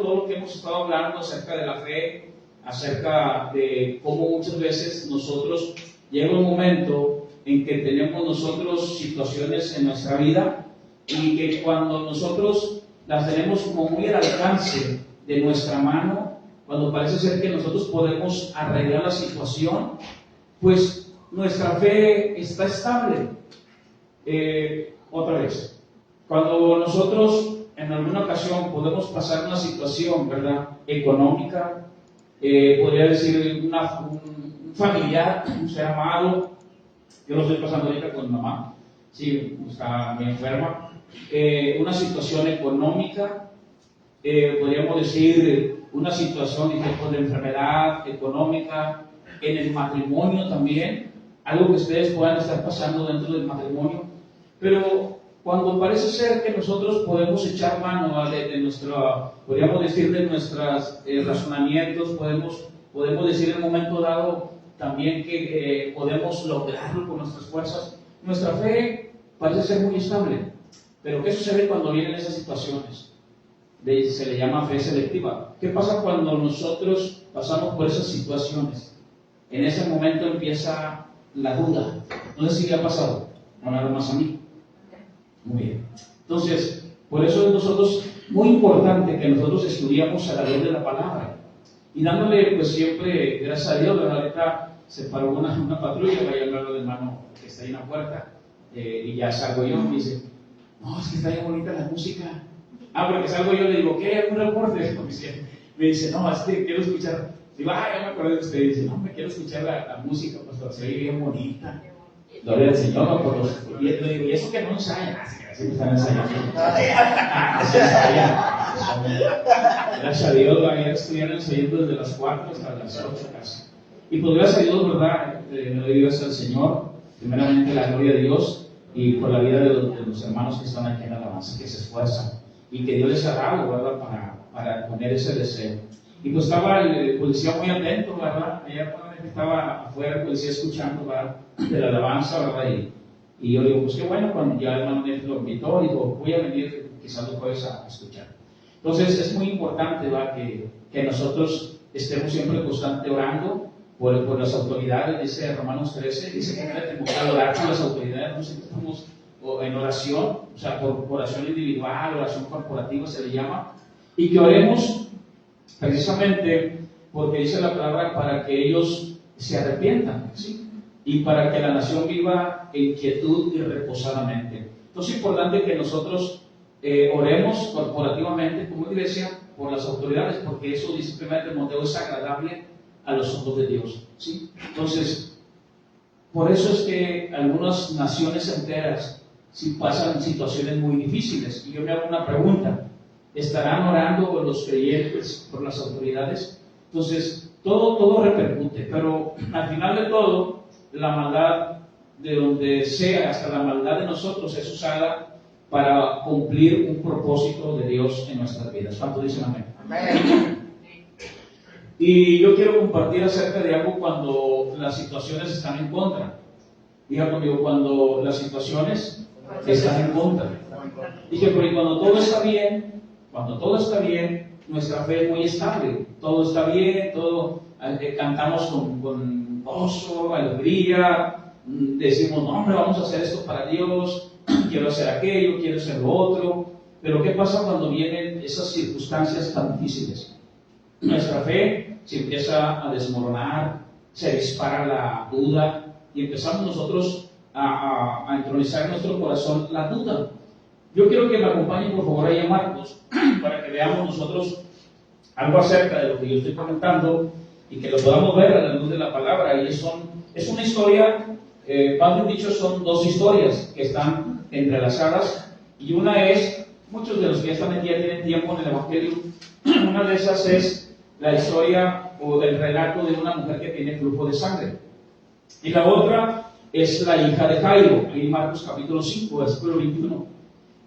todo lo que hemos estado hablando acerca de la fe, acerca de cómo muchas veces nosotros llega un momento en que tenemos nosotros situaciones en nuestra vida y que cuando nosotros las tenemos como muy al alcance de nuestra mano, cuando parece ser que nosotros podemos arreglar la situación, pues nuestra fe está estable. Otra vez, cuando nosotros en alguna ocasión podemos pasar una situación, ¿verdad?, económica, podría decir un familiar, un ser amado. Yo lo estoy pasando ahorita con mi mamá, sí, está muy enferma. Una situación económica, podríamos decir una situación de enfermedad económica, en el matrimonio también, algo que ustedes puedan estar pasando dentro del matrimonio. Pero cuando parece ser que nosotros podemos echar mano de nuestra, podríamos decir, de nuestros razonamientos, podemos decir en un momento dado también que podemos lograrlo con nuestras fuerzas, nuestra fe parece ser muy estable. Pero ¿qué sucede cuando vienen esas situaciones? Se le llama fe selectiva. ¿Qué pasa cuando nosotros pasamos por esas situaciones? En ese momento empieza la duda. No sé si le ha pasado, no nada más a mí. Muy bien. Entonces, por eso es nosotros muy importante que nosotros estudiamos a la luz de la palabra y dándole pues siempre gracias a Dios. Ahorita se paró una patrulla, vaya a hablar al hermano que está ahí en la puerta, y ya salgo yo y me dice, no, es que está bien bonita la música. Porque salgo yo y le digo, ¿qué? ¿Algún reporte? Me dice, no, es que quiero escuchar. Digo, ya me acordé de usted. Dice, no, me quiero escuchar la música, pastor, se oye bien bonita. Gloria al Señor, por los. Y le digo, ¿y eso que no ensayan? Siempre están ensayando. Gracias a Dios, ayer estuvieron ensayando desde las 4 hasta las 8 casi. Y pues gracias a Dios, ¿verdad? Me doy gracias al Señor, primeramente la gloria de Dios, y por la vida de los hermanos que están aquí en la alabanza, que se esfuerzan, y que Dios les ha dado, ¿verdad?, para poner ese deseo. Y pues estaba el policía muy atento, ¿verdad? Ayer estaba afuera el policía escuchando, ¿verdad?, de la alabanza, ¿verdad? Y yo digo, pues qué bueno, cuando ya el hermano lo invitó, digo, voy a venir quizás lo puedes a escuchar. Entonces es muy importante, ¿verdad?, que nosotros estemos siempre constante orando por las autoridades. Dice Romanos 13, dice que no tenemos que orar por las autoridades, no siempre estamos en oración, o sea, por oración individual, oración corporativa se le llama, y que oremos precisamente porque dice la palabra para que ellos se arrepientan, ¿sí?, y para que la nación viva en quietud y reposadamente. Entonces es importante que nosotros oremos corporativamente como iglesia por las autoridades, porque eso dice 1 Timoteo es agradable a los ojos de Dios, ¿sí? Entonces, por eso es que algunas naciones enteras sí pasan situaciones muy difíciles. Y yo me hago una pregunta, ¿estarán orando por los creyentes, por las autoridades? Entonces, todo repercute, pero al final de todo, la maldad de donde sea, hasta la maldad de nosotros es usada para cumplir un propósito de Dios en nuestras vidas. ¿Cuánto dicen amén? Amén. Y yo quiero compartir acerca de algo cuando las situaciones están en contra. Diga conmigo, cuando las situaciones están en contra. Dije, porque cuando todo está bien, nuestra fe es muy estable. Todo está bien, cantamos con gozo, alegría, decimos, no, hombre, vamos a hacer esto para Dios, quiero hacer aquello, quiero hacer lo otro. Pero ¿qué pasa cuando vienen esas circunstancias tan difíciles? Nuestra fe se empieza a desmoronar, se dispara la duda y empezamos nosotros a entronizar en nuestro corazón la duda. Yo quiero que me acompañen por favor ahí a Marcos para que veamos nosotros algo acerca de lo que yo estoy comentando y que lo podamos ver a la luz de la palabra. Y es una historia, más bien dicho, son dos historias que están entrelazadas, y una es, muchos de los que están aquí ya tienen tiempo en el Evangelio, una de esas es la historia o el relato de una mujer que tiene flujo de sangre, y la otra es la hija de Jairo, en Marcos capítulo 5, versículo 21.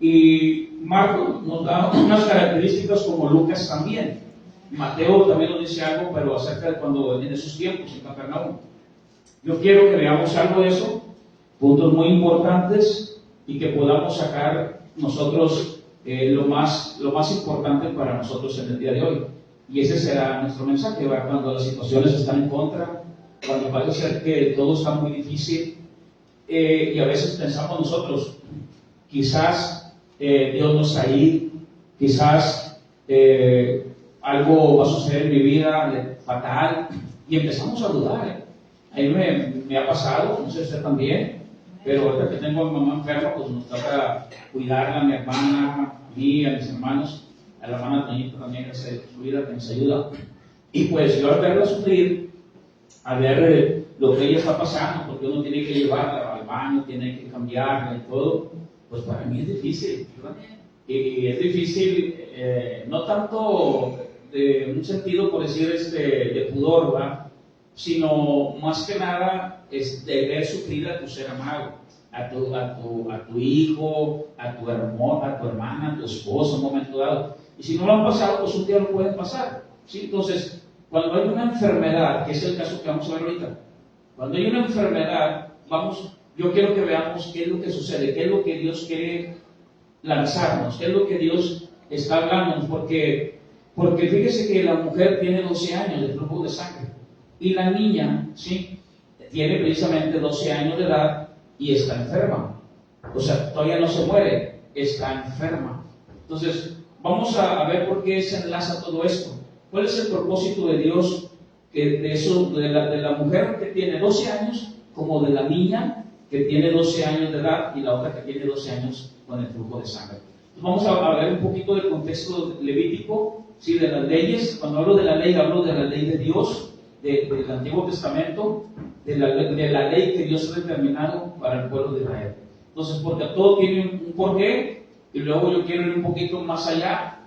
Y Marcos nos da unas características como Lucas también. Mateo también nos dice algo, pero acerca de cuando en esos tiempos en Capernaum. Yo quiero que veamos algo de eso, puntos muy importantes, y que podamos sacar nosotros lo más importante para nosotros en el día de hoy. Y ese será nuestro mensaje, ¿verdad? Cuando las situaciones están en contra, cuando parece ser que todo está muy difícil, y a veces pensamos nosotros, quizás Dios no está ahí, quizás algo va a suceder en mi vida fatal, y empezamos a dudar. A mí me ha pasado, no sé si usted también, pero ahorita que tengo a mi mamá enferma, pues nos toca cuidarla, a mi hermana, a mí, a mis hermanos, a la hermana Toñita también, que se cuida, que nos ayuda. Y pues yo al verla sufrir, a ver lo que ella está pasando, porque uno tiene que llevarla al baño, tiene que cambiarla y todo, pues para mí es difícil, ¿verdad? Y es difícil, no tanto de un sentido, por decir, de pudor, ¿verdad? Sino más que nada es de ver sufrir a tu ser amado, a tu hijo, a tu hermana, a tu esposo en un momento dado. Y si no lo han pasado, pues un día lo pueden pasar, ¿sí? Entonces, cuando hay una enfermedad, que es el caso que vamos a ver ahorita, cuando hay una enfermedad, yo quiero que veamos qué es lo que sucede, qué es lo que Dios quiere lanzarnos, qué es lo que Dios está hablando, porque fíjese que la mujer tiene 12 años de flujo de sangre, y la niña, ¿sí?, tiene precisamente 12 años de edad y está enferma. O sea, todavía no se muere, está enferma. Entonces, vamos a ver por qué se enlaza todo esto. ¿Cuál es el propósito de Dios de la mujer que tiene 12 años, como de la niña que tiene 12 años de edad y la otra que tiene 12 años con el flujo de sangre? Entonces, vamos a ver un poquito del contexto levítico, ¿sí?, de las leyes. Cuando hablo de la ley, hablo de la ley de Dios, del Antiguo Testamento, de la ley que Dios ha determinado para el pueblo de Israel. Entonces, porque todo tiene un porqué, y luego yo quiero ir un poquito más allá,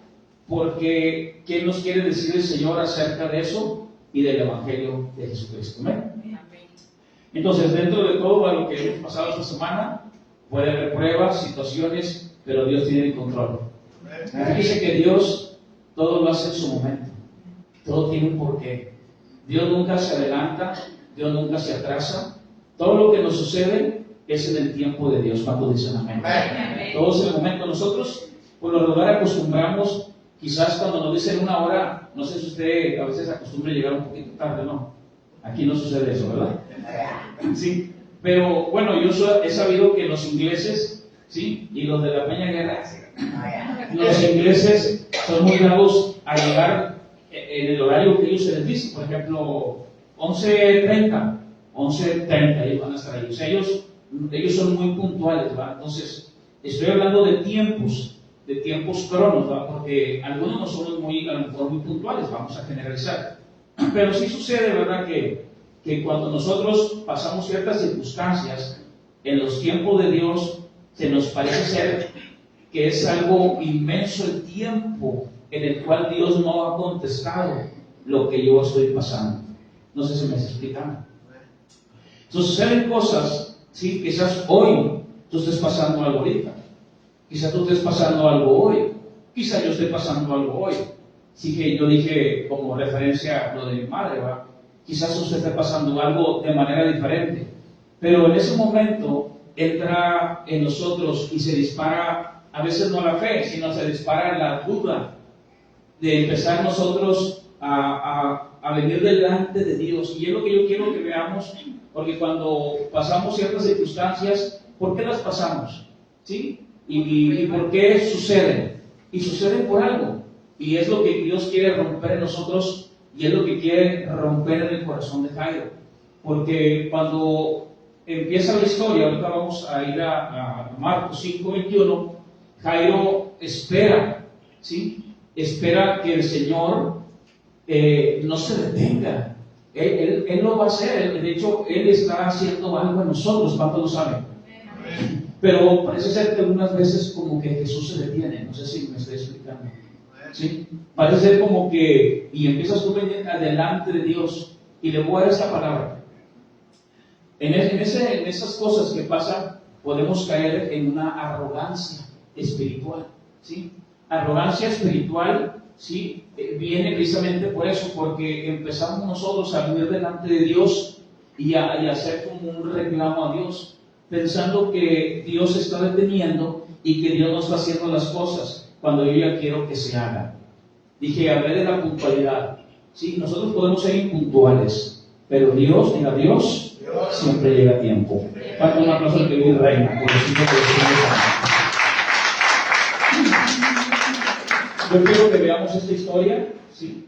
porque ¿qué nos quiere decir el Señor acerca de eso y del Evangelio de Jesucristo? ¿Amén? Entonces, dentro de todo lo que hemos pasado esta semana, puede haber pruebas, situaciones, pero Dios tiene el control. Dice que Dios todo lo hace en su momento, todo tiene un porqué. Dios nunca se adelanta, Dios nunca se atrasa. Todo lo que nos sucede es en el tiempo de Dios. ¿Cuántos dicen amén? Todo es en el momento. Nosotros, por lo regular, acostumbramos, quizás cuando nos dicen una hora, no sé si usted a veces acostumbra llegar un poquito tarde, ¿no? Aquí no sucede eso, ¿verdad? Sí. Pero bueno, yo he sabido que los ingleses, ¿sí?, y los de la Peña Guerra, los ingleses son muy dados a llegar en el horario que ellos se les dice. Por ejemplo, 11:30, ellos van a estar ahí. O sea, ellos son muy puntuales, ¿verdad? Entonces, estoy hablando de tiempos cronos, ¿verdad? Porque algunos no somos a lo mejor muy puntuales, vamos a generalizar. Pero sí sucede, ¿verdad?, que cuando nosotros pasamos ciertas circunstancias en los tiempos de Dios, se nos parece ser que es algo inmenso el tiempo en el cual Dios no ha contestado lo que yo estoy pasando. No sé si me está explicando. Entonces suceden cosas, ¿sí? Quizás hoy tú estés pasando algo ahorita, quizás tú estés pasando algo hoy, quizás yo esté pasando algo hoy. Sí, que yo dije como referencia a lo de mi madre, ¿verdad? Quizás usted esté pasando algo de manera diferente, pero en ese momento entra en nosotros y se dispara, a veces no la fe, sino se dispara la duda de empezar nosotros a venir delante de Dios. Y es lo que yo quiero que veamos, porque cuando pasamos ciertas circunstancias, ¿por qué las pasamos? ¿Sí? ¿Y por qué suceden? Y suceden por algo. Y es lo que Dios quiere romper en nosotros, y es lo que quiere romper en el corazón de Jairo. Porque cuando empieza la historia, ahorita vamos a ir a Marcos 5:21, Jairo espera, ¿sí? Espera que el Señor no se detenga. Él lo va a hacer. De hecho, Él está haciendo algo en nosotros. ¿Cuántos lo saben? Pero parece ser que algunas veces como que Jesús se detiene. No sé si me estoy explicando. ¿Sí? Parece ser como que, y empiezas tú adelante de Dios, y le voy a dar esta palabra. En esas cosas que pasan, podemos caer en una arrogancia espiritual, ¿sí? Arrogancia espiritual, ¿sí? Viene precisamente por eso, porque empezamos nosotros a vivir delante de Dios y a hacer como un reclamo a Dios, pensando que Dios está deteniendo y que Dios no está haciendo las cosas. cuando yo ya quiero que se haga. Dije, hablé de la puntualidad. Sí, nosotros podemos ser impuntuales, pero Dios siempre llega a tiempo. Falta un aplauso al que vive reina, por los hijos de Dios. Yo quiero que veamos esta historia, ¿sí?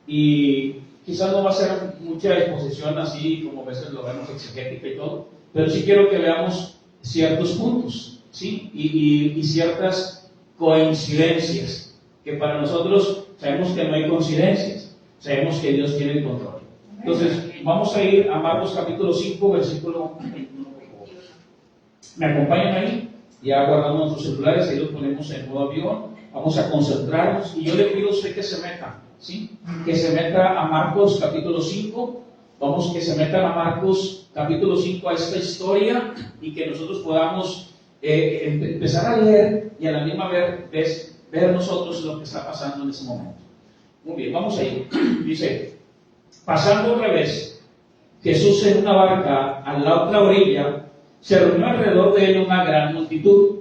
Y quizás no va a ser mucha exposición así como a veces lo vemos exegética y todo, pero sí quiero que veamos ciertos puntos, ¿sí? Y ciertas coincidencias, que para nosotros sabemos que no hay coincidencias, sabemos que Dios tiene el control. Entonces, vamos a ir a Marcos capítulo 5, versículo 21. ¿Me acompañan ahí? Ya guardamos nuestros celulares, ahí los ponemos en modo avión, vamos a concentrarnos, y yo le pido a usted que se meta, ¿sí? Que se meta a Marcos capítulo 5, vamos, que se metan a Marcos capítulo 5 a esta historia, y que nosotros podamos empezar a leer y a la misma vez ver nosotros lo que está pasando en ese momento. Muy bien, vamos a ir. Dice, pasando otra vez, Jesús en una barca a la otra orilla, se reunió alrededor de él una gran multitud,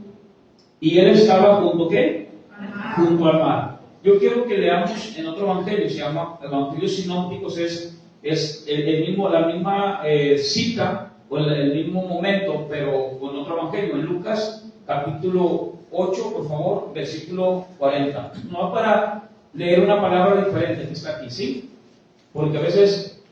y él estaba junto, ¿qué? Junto al mar. Yo quiero que leamos en otro evangelio, se llama Evangelio Sinópticos, es la misma cita, o el mismo momento, pero con otro evangelio, en Lucas capítulo 8, por favor, versículo 40. No para leer una palabra diferente que está aquí, ¿sí? Porque a veces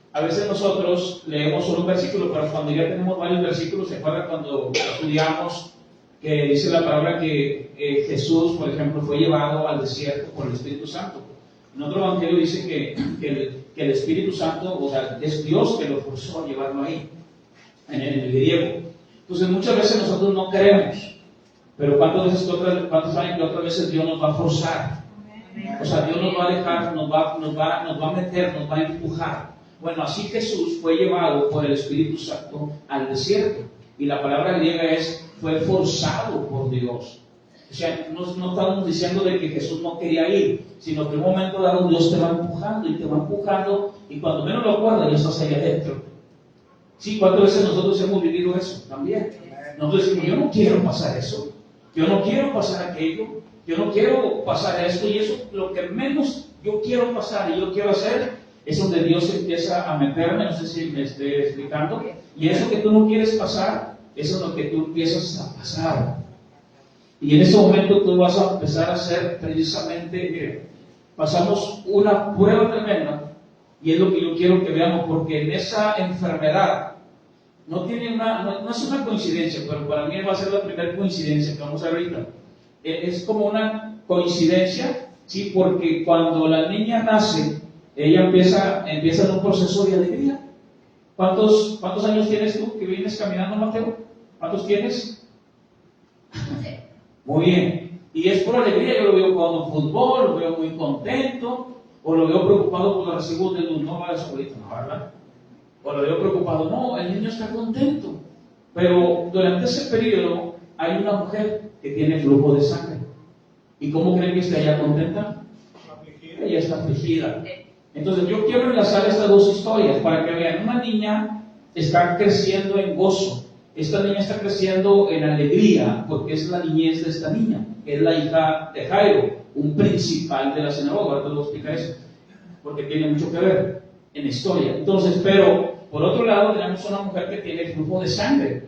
nosotros leemos solo un versículo, pero cuando ya tenemos varios versículos, ¿se acuerda cuando estudiamos que dice la palabra que Jesús, por ejemplo, fue llevado al desierto por el Espíritu Santo? En otro evangelio dice que el Espíritu Santo, o sea, es Dios que lo forzó a llevarlo ahí, en el griego. Entonces muchas veces nosotros no queremos, pero ¿cuántos saben que otras veces Dios nos va a forzar? O sea, Dios nos va a dejar, nos va a meter, nos va a empujar. Bueno, así Jesús fue llevado por el Espíritu Santo al desierto, y la palabra griega fue forzado por Dios. O sea, no estamos diciendo de que Jesús no quería ir, sino que en un momento dado Dios te va empujando y te va empujando, y cuando menos lo acuerdas ya estás ahí adentro. Sí, ¿cuántas veces nosotros hemos vivido eso también? Nosotros decimos, yo no quiero pasar eso, yo no quiero pasar aquello, yo no quiero pasar esto, y eso, lo que menos yo quiero pasar y yo quiero hacer, es donde Dios empieza a meterme, no sé si me estoy explicando, y eso que tú no quieres pasar, eso es lo que tú empiezas a pasar. Y en ese momento tú vas a empezar a hacer precisamente, mire, pasamos una prueba tremenda, y es lo que yo quiero que veamos, porque en esa enfermedad no es una coincidencia, pero para mí va a ser la primera coincidencia que vamos a ver ahorita. Es como una coincidencia, sí, porque cuando la niña nace, ella empieza en un proceso de alegría. ¿Cuántos años tienes tú que vienes caminando, Mateo? ¿Cuántos tienes? Muy bien. Y es por alegría, yo lo veo jugando fútbol, lo veo muy contento, o lo veo preocupado por los recibos de luz, no va a su abuelita, ¿no, verdad? O lo veo preocupado, no, el niño está contento. Pero durante ese periodo hay una mujer que tiene flujo de sangre. ¿Y cómo creen que está ella contenta? Ella está afligida. Entonces yo quiero enlazar estas dos historias para que vean. Una niña está creciendo en gozo. Esta niña está creciendo en alegría porque es la niñez de esta niña. Es la hija de Jairo, un principal de la sinagoga. Ahora te voy a explicar eso, porque tiene mucho que ver en la historia. Entonces, pero por otro lado tenemos una mujer que tiene flujo de sangre.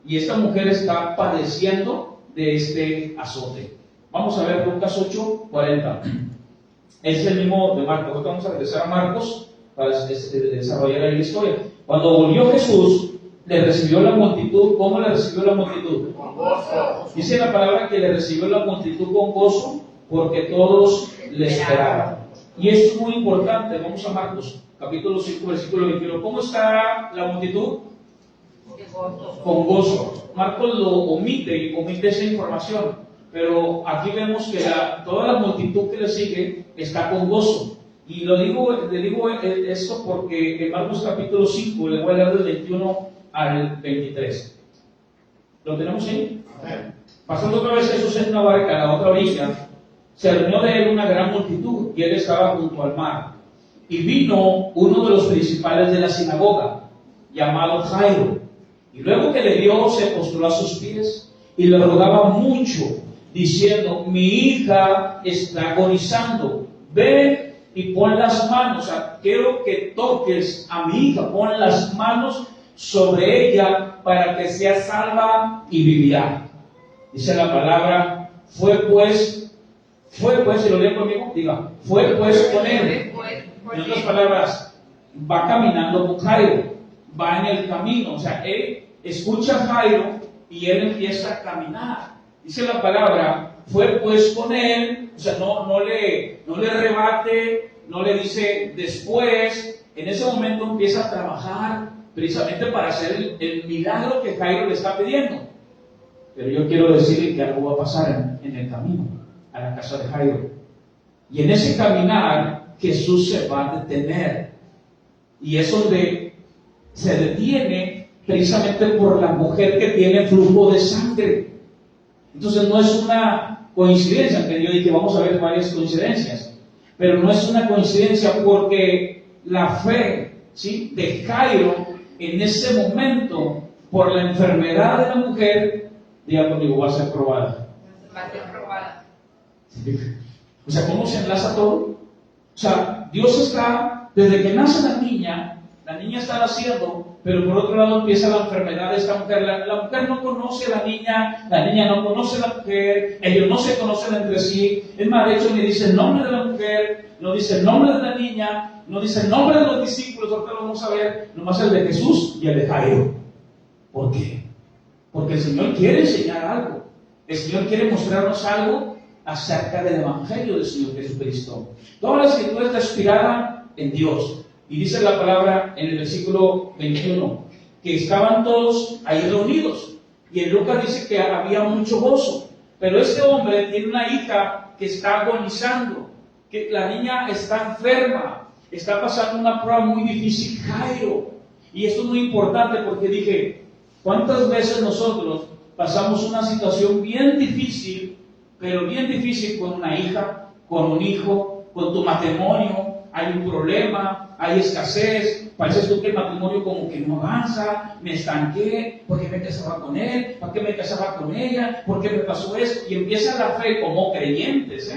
Y esta mujer está padeciendo de este azote. Vamos a ver Lucas 8, 40. Es el mismo de Marcos. Ahora vamos a regresar a Marcos para desarrollar ahí la historia. Cuando volvió Jesús, le recibió la multitud. ¿Cómo le recibió la multitud? Con gozo. Dice la palabra que le recibió la multitud con gozo, porque todos le esperaban. Y esto es muy importante. Vamos a Marcos, capítulo 5, versículo 21. ¿Cómo está la multitud? Con gozo. Marcos lo omite esa información, pero aquí vemos que toda la multitud que le sigue está con gozo. Y le digo esto porque en Marcos capítulo 5, le voy a leer del 21 al 23. ¿Lo tenemos ahí? Amén. Pasando otra vez Jesús en una barca a la otra orilla, se reunió de él una gran multitud, y él estaba junto al mar. Y vino uno de los principales de la sinagoga, llamado Jairo, y luego que le vio, se postró a sus pies, y le rogaba mucho diciendo: mi hija está agonizando, ven y pon las manos, o sea, quiero que toques a mi hija, pon las manos sobre ella para que sea salva y vivirá. Dice la palabra: fue pues, si lo leen conmigo, diga, fue pues con él. En otras palabras, va caminando con Jairo, va en el camino, o sea, él escucha a Jairo y él empieza a caminar. Dice la palabra: fue pues con él, o sea, no le rebate, no le dice después. En ese momento empieza a trabajar precisamente para hacer el milagro que Jairo le está pidiendo. Pero yo quiero decirle que algo va a pasar en el camino a la casa de Jairo. Y en ese caminar Jesús se va a detener. Y es donde se detiene precisamente por la mujer que tiene flujo de sangre. Entonces no es una coincidencia, aunque yo dije vamos a ver varias coincidencias, pero no es una coincidencia porque la fe, ¿sí?, de Jairo en ese momento, por la enfermedad de la mujer, diga conmigo, va a ser probada. Va a ser probada. ¿Sí? O sea, ¿cómo se enlaza todo? O sea, Dios está, desde que nace la niña está naciendo, pero por otro lado empieza la enfermedad de esta mujer. La mujer no conoce a la niña no conoce a la mujer, ellos no se conocen entre sí. Es más, de hecho, ni dice el nombre de la mujer, no dice el nombre de la niña, no dice el nombre de los discípulos, ahorita lo vamos a ver, nomás el de Jesús y el de Jairo. ¿Por qué? Porque el Señor quiere enseñar algo, el Señor quiere mostrarnos algo acerca del Evangelio del Señor Jesucristo. Toda la Escritura está inspirada en Dios. Y dice la palabra en el versículo 21, que estaban todos ahí reunidos. Y en Lucas dice que había mucho gozo. Pero este hombre tiene una hija que está agonizando, que la niña está enferma, está pasando una prueba muy difícil, Jairo. Y esto es muy importante porque dije, ¿cuántas veces nosotros pasamos una situación bien difícil, pero bien difícil con una hija, con un hijo, con tu matrimonio? Hay un problema, hay escasez, parece tú que el matrimonio como que no avanza, me estanqué, ¿por qué me casaba con él? ¿Por qué me casaba con ella? ¿Por qué me pasó esto? Y empieza la fe como creyentes,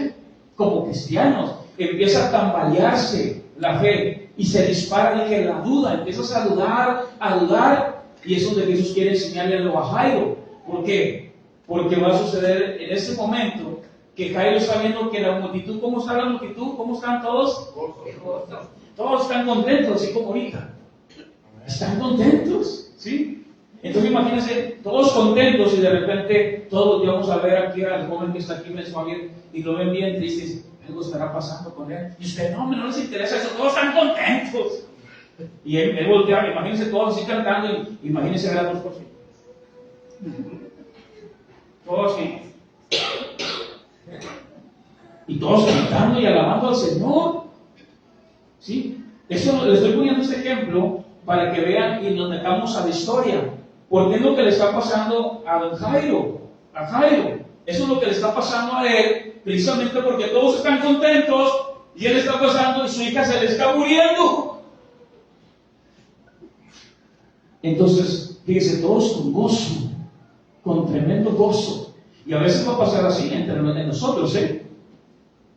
como cristianos, empieza a tambalearse la fe y se dispara, dije, la duda, empiezas a dudar, y eso es donde Jesús quiere enseñarle a Jairo. ¿Por qué? Porque va a suceder en ese momento que Jairo está viendo que la multitud, ¿cómo está la multitud? ¿Cómo están todos? Todos están contentos, así como ahorita. Están contentos, ¿sí? Entonces imagínense, todos contentos, y de repente todos vamos a ver aquí al joven que está aquí mensual y lo ven bien triste y dicen, algo estará pasando con él. Y usted, no les interesa eso, todos están contentos. Y él voltea, imagínense todos así cantando, y imagínense ver a todos por sí. Todos así. Y todos cantando y alabando al Señor. ¿Sí? Eso les estoy poniendo este ejemplo para que vean y nos metamos a la historia. Porque es lo que le está pasando a don Jairo. A Jairo. Eso es lo que le está pasando a él, precisamente porque todos están contentos y él está pasando y su hija se le está muriendo. Entonces, fíjense, todos con gozo, con tremendo gozo. Y a veces va a pasar así entre nosotros,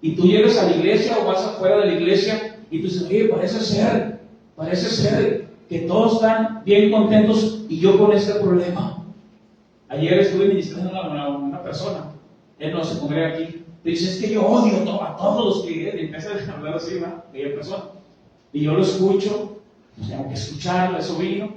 Y tú llegas a la iglesia o vas afuera de la iglesia y tú dices, oye, parece ser que todos están bien contentos y yo con este problema. Ayer estuve ministrando a una persona, él no se congrega aquí, dice, es que yo odio a todos los que empieza a hablar así, ¿no? Aquella persona. Y yo lo escucho, pues tengo que escucharlo, eso vino,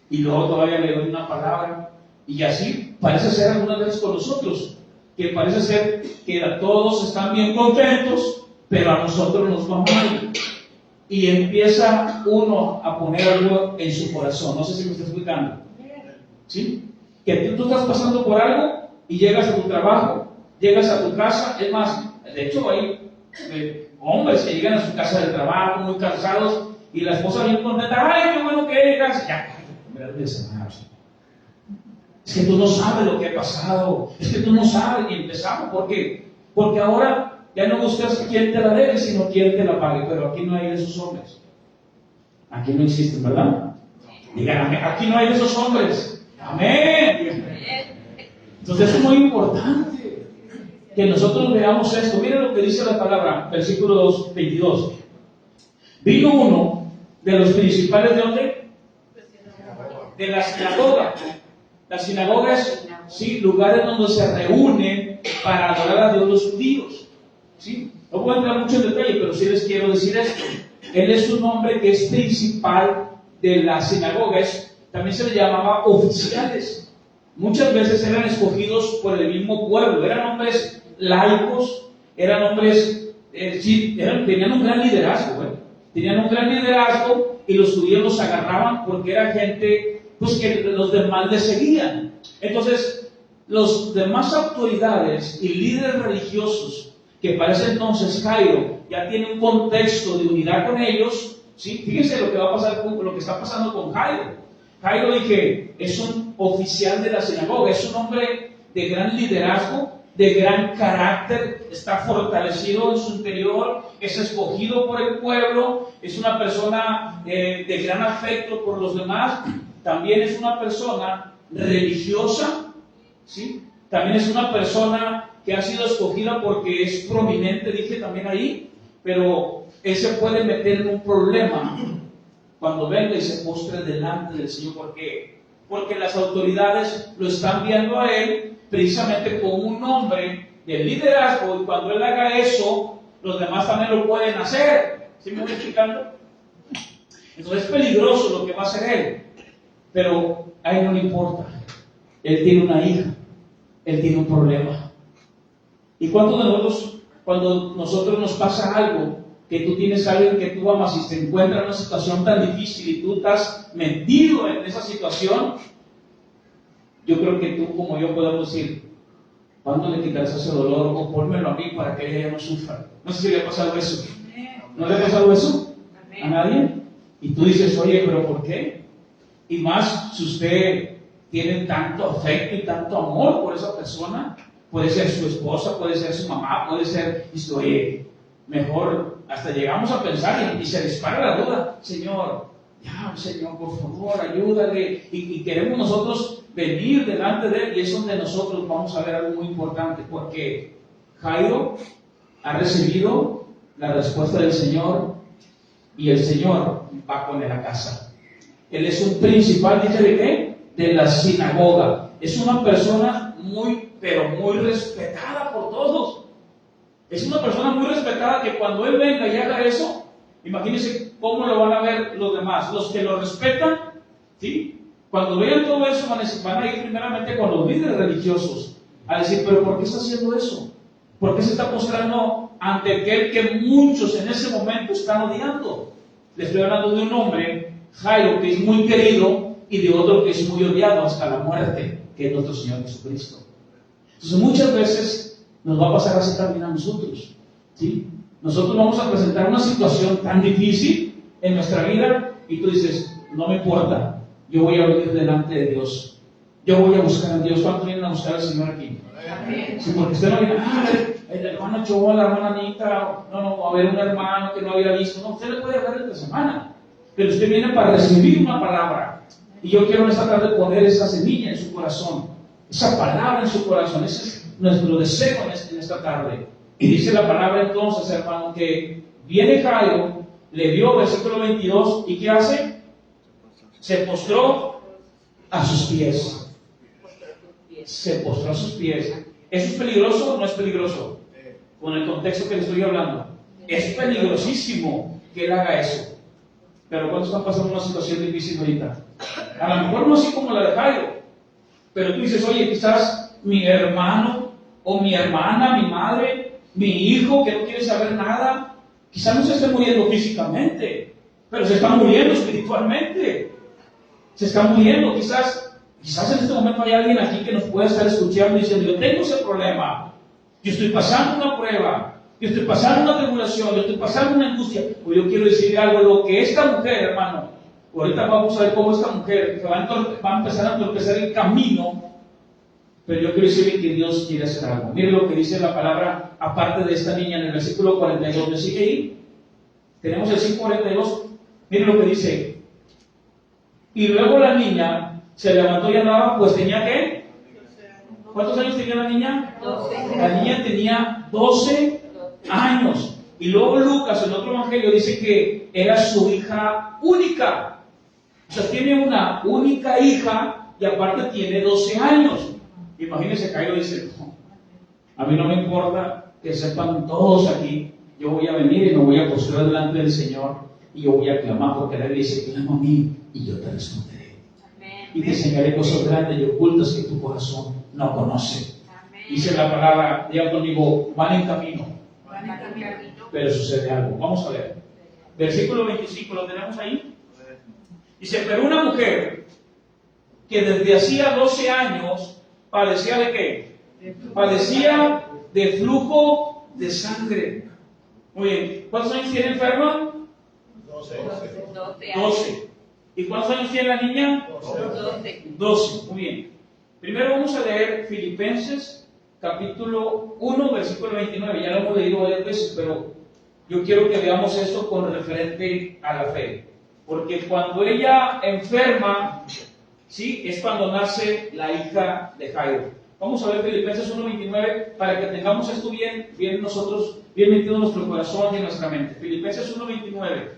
y luego todavía le doy una palabra, y así parece ser algunas veces con nosotros, que parece ser que todos están bien contentos, pero a nosotros nos va mal. Y empieza uno a poner algo en su corazón. No sé si me está explicando. ¿Sí? Que tú estás pasando por algo y llegas a tu trabajo, llegas a tu casa. Es más, de hecho hay hombres que llegan a su casa del trabajo muy cansados y la esposa bien contenta. ¡Ay, qué bueno que llegas! Ya, es que tú no sabes lo que ha pasado, es que tú no sabes. Y empezamos, ¿por qué? Porque ahora ya no buscas quién te la debe, sino quién te la pague. Pero aquí no hay de esos hombres. Aquí no existen, ¿verdad? Díganme, aquí no hay de esos hombres. Amén. Entonces eso es muy importante. que nosotros veamos esto. Miren lo que dice la palabra, versículo 22. Vino uno de los principales, ¿de dónde? De la sinagoga. La sinagoga es, sí, lugares donde se reúnen para adorar a Dios los judíos. ¿Sí? No voy a entrar mucho en detalle, pero sí les quiero decir esto. Él es un hombre que es principal de la sinagoga. También se le llamaba oficiales. Muchas veces eran escogidos por el mismo pueblo. Eran hombres laicos, eran hombres, tenían un gran liderazgo. Tenían un gran liderazgo y los judíos los agarraban porque era gente pues, que los demás les seguían. Entonces, los demás autoridades y líderes religiosos que para ese entonces Jairo ya tiene un contexto de unidad con ellos, ¿sí? Fíjense lo que va a pasar con lo que está pasando con Jairo. Jairo, dije, es un oficial de la sinagoga, es un hombre de gran liderazgo, de gran carácter, está fortalecido en su interior, es escogido por el pueblo, es una persona de gran afecto por los demás, también es una persona religiosa, ¿sí? También es una persona que ha sido escogida porque es prominente, dije también ahí, pero él se puede meter en un problema cuando venga y se postre delante del Señor. ¿Por qué? Porque las autoridades lo están viendo a él precisamente como un hombre de liderazgo, y cuando él haga eso, los demás también lo pueden hacer. ¿Sí me voy explicando? Entonces es peligroso lo que va a hacer él, pero a él no le importa. Él tiene una hija, él tiene un problema. ¿Y cuántos de nosotros, cuando nosotros nos pasa algo, que tú tienes a alguien que tú amas y te encuentras en una situación tan difícil y tú estás metido en esa situación? Yo creo que tú como yo podemos decir, ¿cuándo le quitarás ese dolor? O pónmelo a mí para que ella no sufra. No sé si le ha pasado eso. ¿No le ha pasado eso a nadie? Y tú dices, oye, ¿pero por qué? Y más si usted tiene tanto afecto y tanto amor por esa persona. Puede ser su esposa, puede ser su mamá, puede ser, dice, oye, mejor, hasta llegamos a pensar y se dispara la duda, Señor, ya, Señor, por favor, ayúdale, y queremos nosotros venir delante de Él, y es donde nosotros vamos a ver algo muy importante, porque Jairo ha recibido la respuesta del Señor, y el Señor va con él a casa. Él es un principal, dice, ¿de qué? De la sinagoga. Es una persona pero muy respetada por todos. Es una persona muy respetada que cuando él venga y haga eso, imagínense cómo lo van a ver los demás. Los que lo respetan, ¿sí? Cuando vean todo eso, van a ir primeramente con los líderes religiosos a decir, pero ¿por qué está haciendo eso? ¿Por qué se está postrando ante aquel que muchos en ese momento están odiando? Les estoy hablando de un hombre, Jairo, que es muy querido, y de otro que es muy odiado hasta la muerte, que es nuestro Señor Jesucristo. Entonces muchas veces nos va a pasar así también a nosotros, ¿sí? Nosotros vamos a presentar una situación tan difícil en nuestra vida y tú dices, no me importa, yo voy a venir delante de Dios, yo voy a buscar a Dios. ¿Cuántos vienen a buscar al Señor aquí? Sí, porque usted no viene, el hermano Choa, la hermana Anita, no, a ver un hermano que no había visto. No, usted le puede ver esta semana, pero usted viene para recibir una palabra. Y yo quiero en esta tarde poner esa semilla en su corazón, esa palabra en su corazón. Ese es nuestro deseo en esta tarde. Y dice la palabra entonces, hermano, que viene Jairo, le dio versículo 22, ¿y qué hace? Se postró a sus pies. Se postró a sus pies. ¿Eso es peligroso o no es peligroso? Con el contexto que le estoy hablando. Es peligrosísimo que él haga eso. Pero ¿cuántos están pasando una situación difícil ahorita? A lo mejor no así como la de Jairo, pero tú dices, oye, quizás mi hermano o mi hermana, mi madre, mi hijo que no quiere saber nada, quizás no se esté muriendo físicamente, pero se está muriendo espiritualmente. Se está muriendo, quizás en este momento hay alguien aquí que nos pueda estar escuchando y diciendo, yo tengo ese problema, yo estoy pasando una prueba, yo estoy pasando una tribulación, yo estoy pasando una angustia. Pues yo quiero decirle algo, lo que esta mujer, hermano, ahorita vamos a ver cómo esta mujer va a empezar a entorpecer el camino, pero yo quiero decirle que Dios quiere hacer algo. Mire lo que dice la palabra, aparte de esta niña, en el versículo 42, ¿me sigue ahí? Tenemos el 5:42, mire lo que dice. Y luego la niña se levantó y andaba, pues tenía ¿qué? ¿Cuántos años tenía la niña? 12. La niña tenía 12 años. Y luego Lucas, en otro evangelio, dice que era su hija única. O sea, tiene una única hija y aparte tiene 12 años. Imagínense, Cairo dice, no, a mí no me importa que sepan todos aquí, yo voy a venir y me voy a postrar delante del Señor y yo voy a clamar, porque la Biblia dice, clama a mí y yo te responderé. Y te enseñaré cosas grandes y ocultas que tu corazón no conoce. Dice la palabra, diga conmigo, van en camino. Pero sucede algo. Vamos a ver. Versículo 25, ¿lo tenemos ahí? Dice, pero una mujer que desde hacía 12 años padecía de qué? Padecía de flujo de sangre. Muy bien. ¿Cuántos años tiene enferma? 12. ¿Y cuántos años tiene la niña? 12. Muy bien. Primero vamos a leer Filipenses capítulo 1, versículo 29. Ya lo hemos leído varias veces, pero yo quiero que veamos esto con referente a la fe. Porque cuando ella enferma, ¿sí? Es cuando nace la hija de Jairo. Vamos a ver Filipenses 1:29 para que tengamos esto bien nosotros, bien metido en nuestro corazón y en nuestra mente. Filipenses 1:29.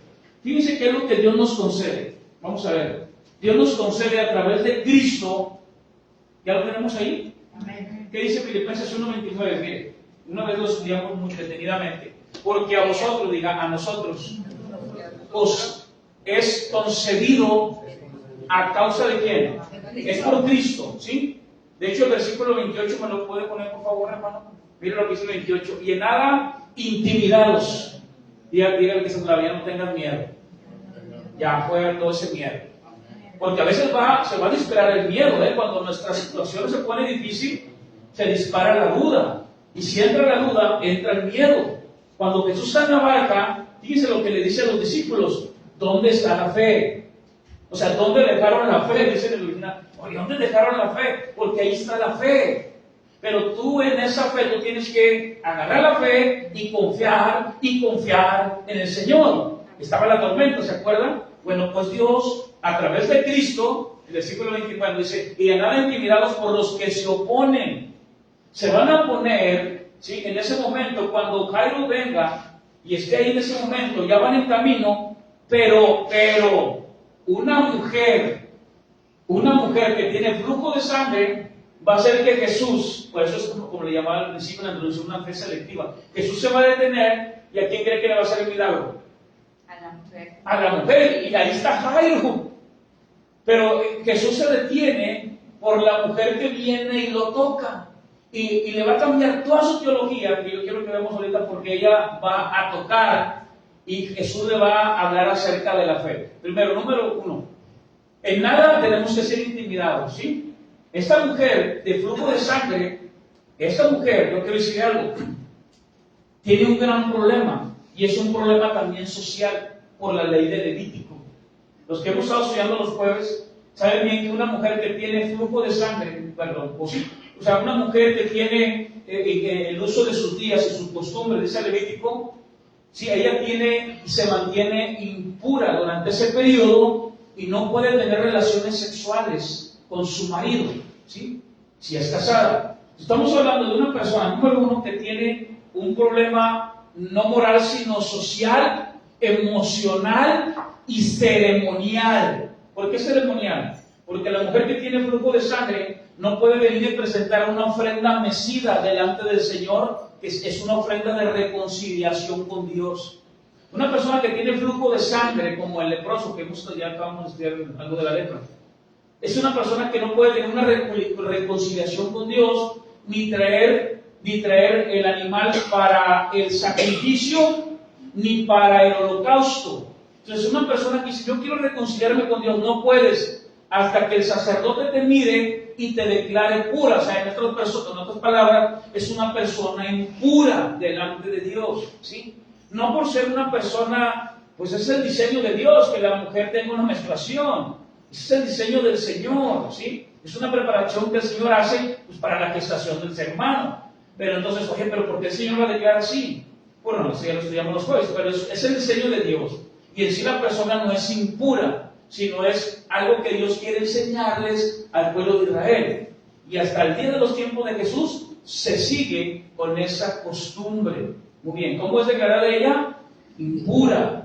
Fíjense qué es lo que Dios nos concede. Vamos a ver. Dios nos concede a través de Cristo. ¿Ya lo tenemos ahí? Amén. ¿Qué dice Filipenses 1:29? Mire, una vez lo estudiamos muy detenidamente. Porque a vosotros, diga, a nosotros, os es concedido a causa de quién? Es por Cristo, ¿sí? De hecho, el versículo 28, ¿me lo puede poner por favor, hermano? Mire lo que dice el 28. Y en nada intimidados. Dígale que todavía no tengan miedo. Ya fue todo ese miedo. Porque a veces se va a disparar el miedo, ¿eh? Cuando nuestra situación se pone difícil, se dispara la duda. Y si entra la duda, entra el miedo. Cuando Jesús está en la barca, fíjense lo que le dice a los discípulos. ¿Dónde está la fe? O sea, ¿dónde dejaron la fe? Dice en el original. Oye, ¿dónde dejaron la fe? Porque ahí está la fe. Pero tú en esa fe, tú tienes que agarrar la fe y confiar en el Señor. Estaba la tormenta, ¿se acuerdan? Bueno, pues Dios, a través de Cristo, el versículo 24 dice, y nada intimidados por los que se oponen. Se van a poner, ¿sí? En ese momento, cuando Jairo venga y esté ahí en ese momento, ya van en camino, pero una mujer que tiene flujo de sangre va a hacer que Jesús, por eso es como le llamaba al principio en la introducción, una fe selectiva, Jesús se va a detener y ¿a quién cree que le va a hacer el milagro? A la mujer, y ahí está Jairo. Pero Jesús se detiene por la mujer que viene y lo toca. Y le va a cambiar toda su teología, que yo quiero que veamos ahorita, porque ella va a tocar y Jesús le va a hablar acerca de la fe. Primero, número 1, en nada tenemos que ser intimidados, ¿sí? Esta mujer de flujo de sangre, yo quiero decir algo, tiene un gran problema, y es un problema también social por la ley de Levítico. Los que hemos estado estudiando los jueves saben bien que una mujer que tiene flujo de sangre, o sea, una mujer que tiene el uso de sus días y sus costumbres, dice Levítico, si ella se mantiene impura durante ese periodo y no puede tener relaciones sexuales con su marido, ¿sí? Si es casada. Estamos hablando de una persona, número 1, que tiene un problema no moral, sino social, emocional y ceremonial. ¿Por qué ceremonial? Porque la mujer que tiene flujo de sangre no puede venir y presentar una ofrenda mecida delante del Señor, que es una ofrenda de reconciliación con Dios. Una persona que tiene flujo de sangre, como el leproso, que ya acabamos de estudiar algo de la lepra, es una persona que no puede tener una reconciliación con Dios, ni traer el animal para el sacrificio, ni para el holocausto. Entonces, una persona que dice, yo quiero reconciliarme con Dios, no puedes hasta que el sacerdote te mire y te declare pura. O sea, en otras palabras, es una persona impura delante de Dios, ¿sí? No por ser una persona, pues es el diseño de Dios que la mujer tenga una menstruación. Ese es el diseño del Señor, ¿sí? Es una preparación que el Señor hace, pues, para la gestación del ser humano. Pero entonces, oye, ¿pero por qué el Señor la declara así? Bueno, eso ya lo estudiamos los jueves, pero es el diseño de Dios. Y en sí la persona no es impura, sino es algo que Dios quiere enseñarles al pueblo de Israel. Y hasta el día de los tiempos de Jesús se sigue con esa costumbre. Muy bien, ¿cómo es declarada ella? Impura.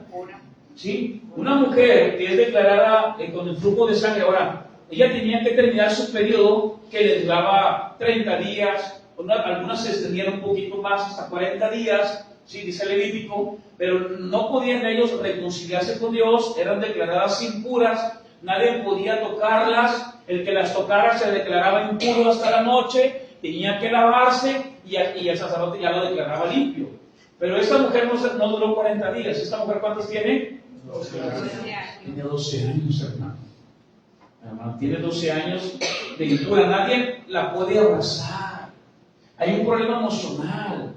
¿Sí? Una mujer que es declarada con el flujo de sangre, ahora, ella tenía que terminar su periodo que le duraba 30 días, algunas se extendían un poquito más, hasta 40 días, ¿sí? Dice Levítico, pero no podían ellos reconciliarse con Dios, eran declaradas impuras, nadie podía tocarlas, el que las tocara se declaraba impuro hasta la noche, tenía que lavarse y el sacerdote ya lo declaraba limpio. Pero esta mujer no duró 40 días, ¿esta mujer cuántos tiene? 12 años. Tiene 12 años, hermano. Tiene 12 años de impura, nadie la puede abrazar. Hay un problema emocional,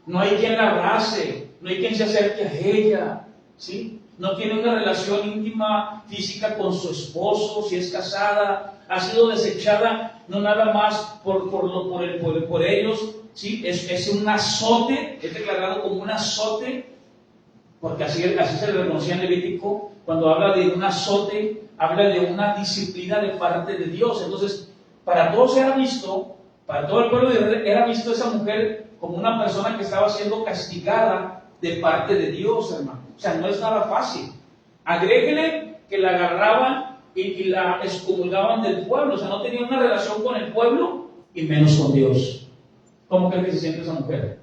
no hay quien la abrace, no hay quien se acerque a ella, ¿sí? No tiene una relación íntima, física con su esposo, si es casada, ha sido desechada, no nada más por ellos, ¿sí? Es un azote, es declarado como un azote, porque así se le reconocía en Levítico, cuando habla de un azote, habla de una disciplina de parte de Dios. Entonces, para todos era visto, para todo el pueblo de Israel era visto esa mujer como una persona que estaba siendo castigada de parte de Dios, hermano. O sea, no es nada fácil. Agréguele que la agarraban y la excomulgaban del pueblo. O sea, no tenía una relación con el pueblo y menos con Dios. ¿Cómo creen que se siente esa mujer?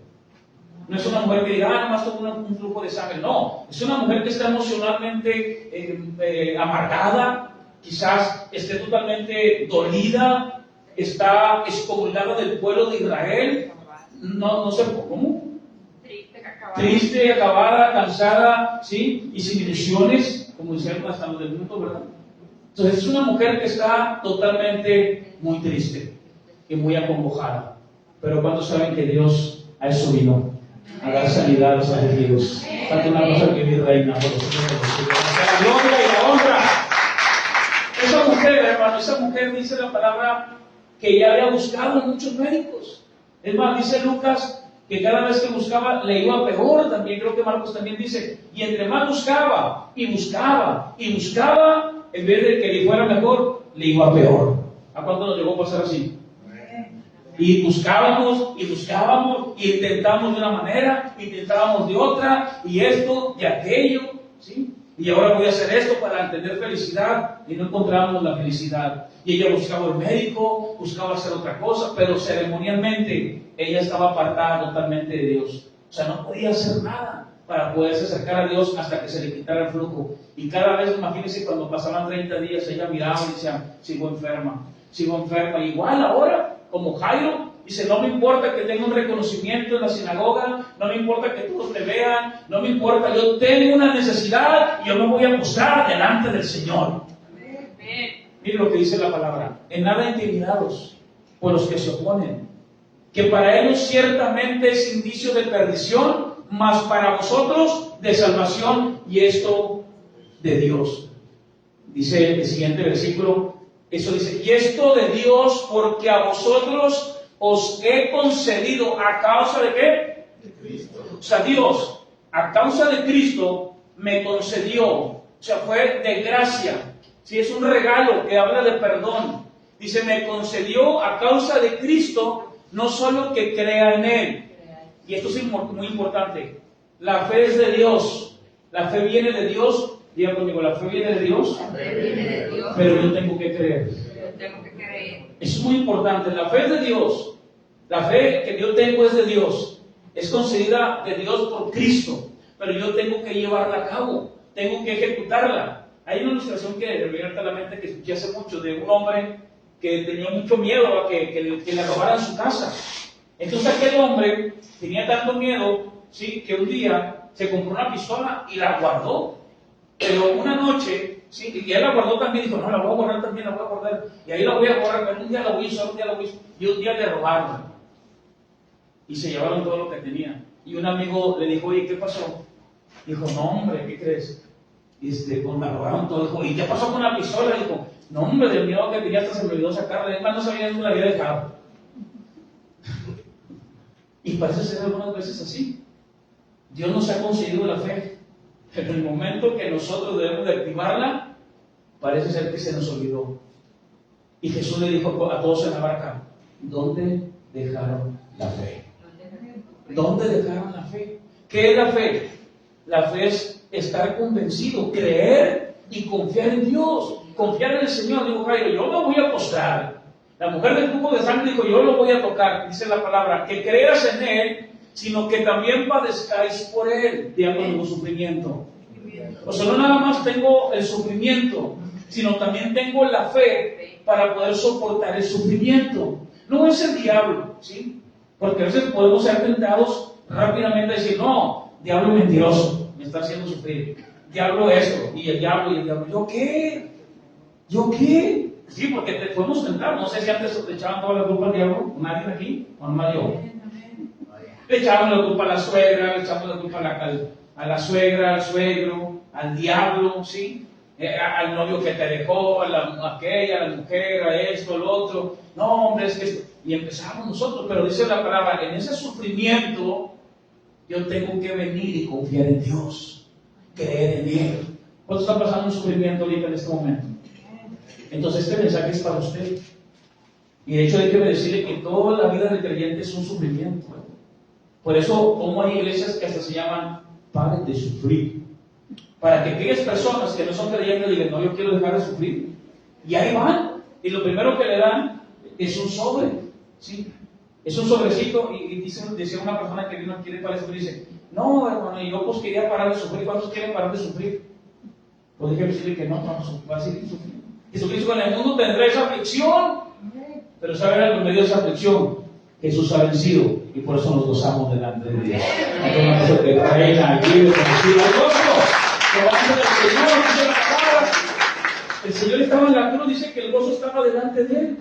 No es una mujer que diga, nomás tuvo un flujo de sangre. No, es una mujer que está emocionalmente amargada, quizás esté totalmente dolida, está excomulgada del pueblo de Israel. No sé cómo. Triste, acabada, cansada, ¿sí? Y sin ilusiones, como decían hasta los del mundo, ¿verdad? Entonces es una mujer que está totalmente muy triste y muy acongojada. Pero cuando saben que Dios a eso vino, a dar sanidad a los afligidos. Tanto una cosa que mi reina, por los la gloria y la honra. Esa mujer, hermano, esa mujer dice la palabra que ya había buscado a muchos médicos. Es más, dice Lucas que cada vez que buscaba le iba peor. También creo que Marcos también dice, y entre más buscaba y buscaba y buscaba, en vez de que le fuera mejor, le iba peor. ¿A cuánto nos llegó a pasar así? Y buscábamos, y intentamos de una manera, intentábamos de otra, y esto, y aquello, ¿sí? Y ahora voy a hacer esto para tener felicidad, y no encontrábamos la felicidad. Y ella buscaba el médico, buscaba hacer otra cosa, pero ceremonialmente ella estaba apartada totalmente de Dios. O sea, no podía hacer nada para poderse acercar a Dios hasta que se le quitara el flujo. Y cada vez, imagínense, cuando pasaban 30 días, ella miraba y decía, sigo enferma. Igual ahora, como Jairo, dice, no me importa que tenga un reconocimiento en la sinagoga, no me importa que todos me vean, no me importa, yo tengo una necesidad y yo me voy a postrar delante del Señor. Mire lo que dice la palabra, en nada intimidados por los que se oponen, que para ellos ciertamente es indicio de perdición, mas para vosotros de salvación, y esto de Dios. Dice el siguiente versículo, eso dice, y esto de Dios, porque a vosotros os he concedido a causa de ¿qué? De Cristo. O sea, Dios, a causa de Cristo, me concedió, o sea, fue de gracia. Si es un regalo que habla de perdón. Dice, me concedió a causa de Cristo, no solo que crea en Él. Y esto es muy importante. La fe es de Dios. La fe viene de Dios. Diga conmigo, la fe viene de Dios. La fe viene de Dios. Pero yo tengo que creer. Yo tengo que creer. Eso es muy importante. La fe es de Dios. La fe que yo tengo es de Dios. Es concedida de Dios por Cristo. Pero yo tengo que llevarla a cabo. Tengo que ejecutarla. Hay una ilustración que me viene a la mente que escuché hace mucho de un hombre que tenía mucho miedo a que le robaran su casa. Entonces aquel hombre tenía tanto miedo, ¿sí?, que un día se compró una pistola y la guardó. Pero una noche, ¿sí?, y él la guardó también, dijo, no, la voy a guardar también, la voy a guardar. Y ahí la voy a guardar, pero un día la voy a usar, y un día le robaron. Y se llevaron todo lo que tenía. Y un amigo le dijo, oye, ¿qué pasó? Dijo, no, hombre, ¿qué crees? Pues me robaron todo. Dijo, ¿y qué pasó con la pistola? Dijo, no, hombre, del miedo que tenía hasta se me olvidó sacarla. Además, no sabía dónde la había dejado. Y parece ser algunas veces así. Dios nos ha concedido la fe. En el momento que nosotros debemos de activarla, parece ser que se nos olvidó. Y Jesús le dijo a todos en la barca, ¿dónde dejaron la fe? ¿Dónde dejaron la fe? ¿Qué es la fe? La fe es estar convencido, creer y confiar en Dios, confiar en el Señor. Dijo Jairo, yo me voy a postrar. La mujer del flujo de sangre dijo, yo lo voy a tocar. Dice la palabra, que creas en Él, sino que también padezcáis por Él, diácono, sufrimiento. O sea, no nada más tengo el sufrimiento, sino también tengo la fe para poder soportar el sufrimiento. No es el diablo, ¿sí? Porque a veces podemos ser tentados rápidamente a decir, no, diablo mentiroso, me está haciendo sufrir. Diablo esto, y el diablo, ¿yo qué? ¿Yo qué? Sí, porque te podemos tentar. No sé si antes le echaban toda la culpa al diablo, nadie aquí, o nomás yo. Le echaban la culpa a la suegra, le echaban la culpa a la suegra, al suegro, al diablo, ¿sí? Al novio que te dejó, a aquella, a la mujer, a esto, al otro. No, hombre, es que esto. Y empezamos nosotros, pero dice la palabra, en ese sufrimiento yo tengo que venir y confiar en Dios, creer en Él. ¿Cuánto está pasando un sufrimiento ahorita en este momento? Entonces este mensaje es para usted. Y de hecho déjeme decirle que toda la vida del creyente es un sufrimiento. Por eso como hay iglesias que hasta se llaman paren de sufrir. Para que aquellas personas que no son creyentes digan, no, yo quiero dejar de sufrir. Y ahí van. Y lo primero que le dan es un sobre. ¿Sí? Es un sobrecito. Y decía una persona que no quiere parar de sufrir, dice, no, hermano, yo pues quería parar de sufrir. ¿Cuántos quieren parar de sufrir? Pues déjeme decirle que no, vamos a seguir sufriendo. Jesucristo en el mundo tendrá esa aflicción, pero saben en medio de esa aflicción, Jesús ha vencido y por eso nos gozamos delante de Dios. Entonces, que reina aquí, el gozo, que vamos del Señor, dice la palabra. El Señor estaba en la cruz, dice que el gozo estaba delante de Él,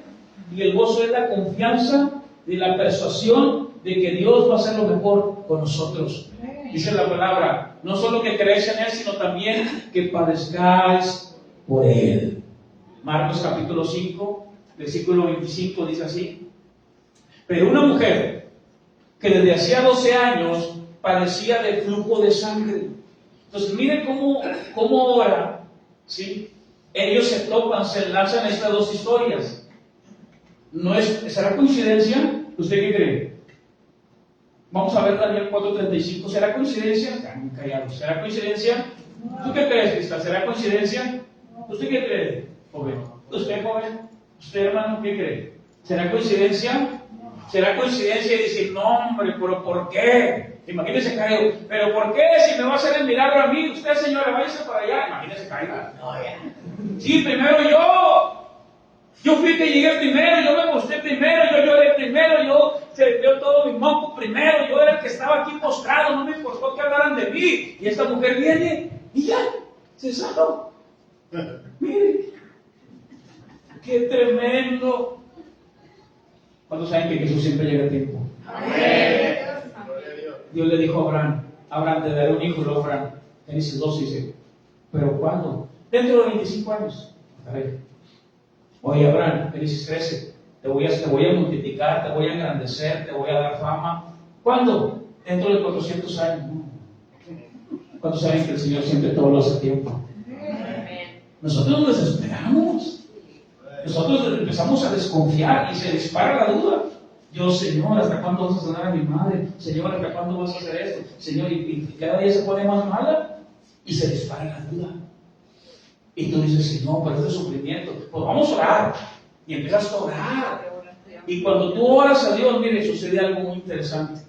y el gozo es la confianza de la persuasión de que Dios va a hacer lo mejor con nosotros. Dice la palabra, no solo que creáis en Él, sino también que padezcáis por Él. Marcos capítulo 5, versículo 25 dice así, pero una mujer que desde hacía 12 años padecía de flujo de sangre. Entonces miren cómo ahora, ¿sí? Ellos se topan, se enlazan estas dos historias. ¿Será coincidencia? ¿Usted qué cree? Vamos a ver Daniel 4:35. ¿Será coincidencia? Están callados. ¿Será coincidencia? ¿Tú qué crees, Cristal? ¿Será coincidencia? ¿Usted qué cree, joven? ¿Usted, joven? ¿Usted, hermano, qué cree? ¿Será coincidencia? ¿Será coincidencia y decir, no, hombre, pero ¿por qué? Imagínese caído, ¿pero por qué? Si me va a hacer el milagro a mí, usted, señora, váyase para allá. Imagínese caída. No, ya. Sí, primero yo. Yo fui que llegué primero, yo me mostré primero, yo lloré primero, yo se vio todo mi moco primero, yo era el que estaba aquí postrado, no me importó que hablaran de mí. Y esta mujer viene y ya, se sanó. Mire, qué tremendo. ¿Cuántos saben que Jesús siempre llega a tiempo? Amén. Dios le dijo a Abraham, Abraham, te daré un hijo, y luego Abraham, Génesis 2 dice, ¿pero cuándo? Dentro de 25 años. Oye, Abraham, Génesis 13, te voy a multiplicar, te voy a engrandecer, te voy a dar fama. ¿Cuándo? Dentro de 400 años. ¿Cuántos saben que el Señor siempre todo lo hace a tiempo? Nosotros nos desesperamos. Nosotros empezamos a desconfiar y se dispara la duda. Yo, Señor, ¿hasta cuándo vas a sanar a mi madre? Señor, ¿hasta cuándo vas a hacer esto? Señor, y cada día se pone más mala y se dispara la duda. Y tú dices, Señor, pero este sufrimiento, pues vamos a orar. Y empiezas a orar. Y cuando tú oras a Dios, mire, sucede algo muy interesante.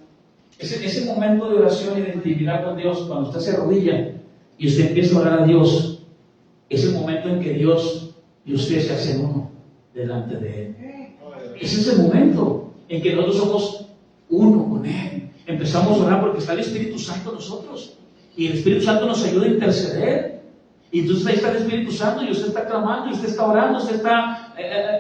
Ese momento de oración y de intimidad con Dios, cuando usted se arrodilla y usted empieza a orar a Dios, es el momento en que Dios y usted se hacen uno delante de Él. Ese es el momento en que nosotros somos uno con Él. Empezamos a orar porque está el Espíritu Santo en nosotros. Y el Espíritu Santo nos ayuda a interceder. Y entonces ahí está el Espíritu Santo y usted está clamando, y usted está orando, usted está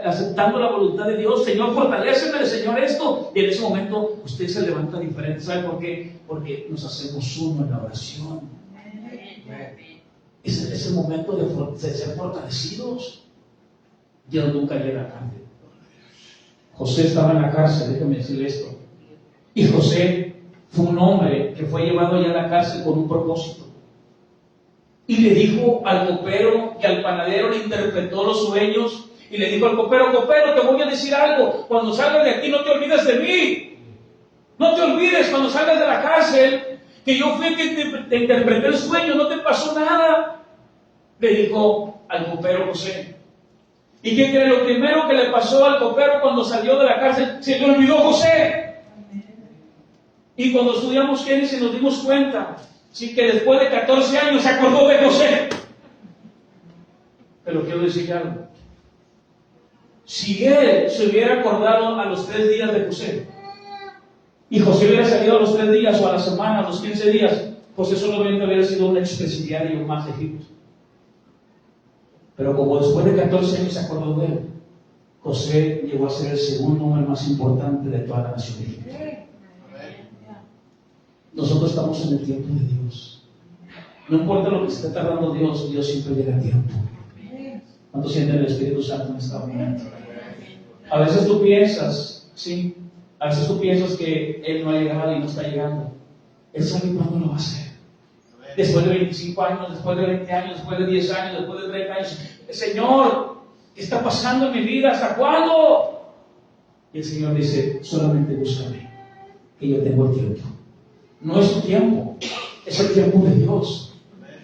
aceptando la voluntad de Dios. Señor, fortaléceme, Señor, esto. Y en ese momento usted se levanta diferente. ¿Sabe por qué? Porque nos hacemos uno en la oración. Es el momento de ser fortalecidos. Dios nunca llega tarde. José estaba en la cárcel, déjame decirle esto. Y José fue un hombre que fue llevado allá a la cárcel con un propósito. Y le dijo al copero y al panadero, le interpretó los sueños y le dijo al copero: copero, te voy a decir algo, cuando salgas de aquí no te olvides de mí. No te olvides cuando salgas de la cárcel que yo fui quien te interpreté el sueño, no te pasó nada. Le dijo al copero José. ¿Y qué cree? Lo primero que le pasó al copero cuando salió de la cárcel, se le olvidó José. Y cuando estudiamos Génesis nos dimos cuenta, sí, que después de 14 años se acordó de José. Pero quiero decir algo. Si él se hubiera acordado a los 3 días de José, y José hubiera salido a los 3 días o a la semana, a los 15 días, José solamente hubiera sido un expresidiario más de Egipto. Pero como después de 14 años se acordó de él, José llegó a ser el segundo hombre más importante de toda la nación de Egipto. Nosotros estamos en el tiempo de Dios. No importa lo que esté tardando Dios, Dios siempre llega a tiempo. ¿Cuánto sienten el Espíritu Santo en este momento? A veces tú piensas, sí, a veces tú piensas que Él no ha llegado y no está llegando. Él sabe cuándo lo va a hacer. Después de 25 años, después de 20 años, después de 10 años, después de 30 años. Señor, ¿qué está pasando en mi vida? ¿Hasta cuándo? Y el Señor dice: solamente búscame, que yo tengo el tiempo. No es tu tiempo, es el tiempo de Dios.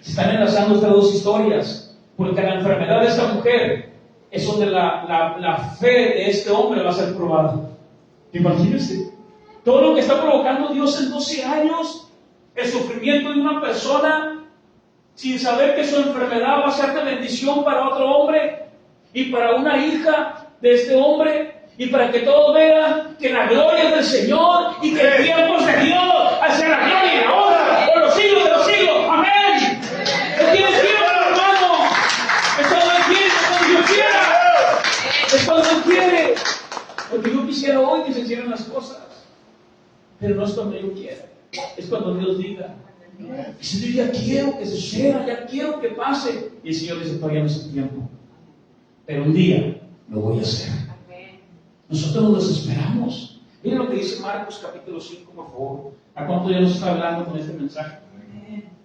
Se están enlazando estas dos historias, porque la enfermedad de esta mujer es donde la fe de este hombre va a ser probada. Imagínense, todo lo que está provocando Dios en 12 años, el sufrimiento de una persona, sin saber que su enfermedad va a ser de bendición para otro hombre y para una hija de este hombre, y para que todos vean que la gloria es del Señor y que el tiempo es de Dios, hacia la gloria y la honra por los siglos de los siglos. Amén. Él tiene tiempo, hermano. Es cuando Él quiere, es cuando Dios quiera. Es cuando Él quiere. Porque yo quisiera hoy que se hicieran las cosas, pero no es cuando yo quiera, es cuando Dios diga. Y si yo ya quiero que se suceda, ya quiero que pase, y el Señor dice: todavía no es el tiempo, pero un día lo voy a hacer. Nosotros nos desesperamos. Miren lo que dice Marcos capítulo 5, por favor. ¿A cuánto Dios nos está hablando con este mensaje?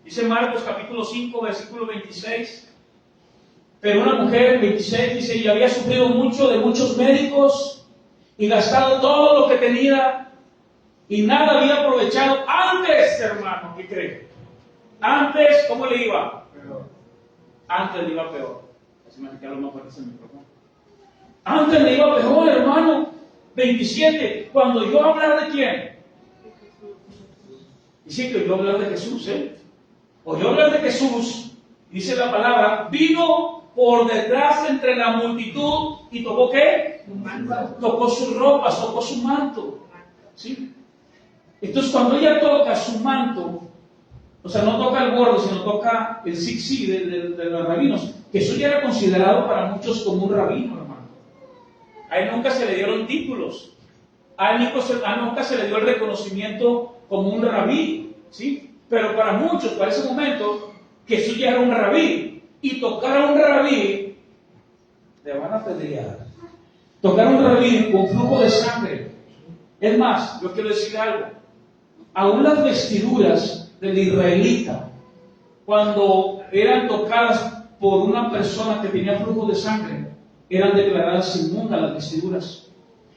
Dice Marcos capítulo 5, versículo 26. Pero una mujer, 26, dice: y había sufrido mucho de muchos médicos y gastado todo lo que tenía, y nada había aprovechado. Antes, hermano, ¿qué cree? Antes, ¿cómo le iba? Peor. Antes le iba peor. Así me queda lo más fuerte el micrófono. Antes le iba peor, hermano. 27. Cuando yo hablar de quién? Dice que yo hablar de Jesús, O yo hablar de Jesús, dice la palabra, vino por detrás entre la multitud y tocó ¿qué? Tocó sus ropas, tocó su manto. ¿Sí? Entonces cuando ella toca su manto, o sea, no toca el borde, sino toca el zig-zig de los rabinos, que eso ya era considerado para muchos como un rabino, hermano. A él nunca se le dieron títulos, a él nunca se le dio el reconocimiento como un rabí, ¿sí? Pero para muchos, para ese momento, Jesús ya era un rabí, y tocar a un rabí, le van a apedrear. Tocar a un rabí con flujo de sangre. Es más, yo quiero decir algo. Aún las vestiduras del israelita, cuando eran tocadas por una persona que tenía flujo de sangre, eran declaradas inmundas las vestiduras.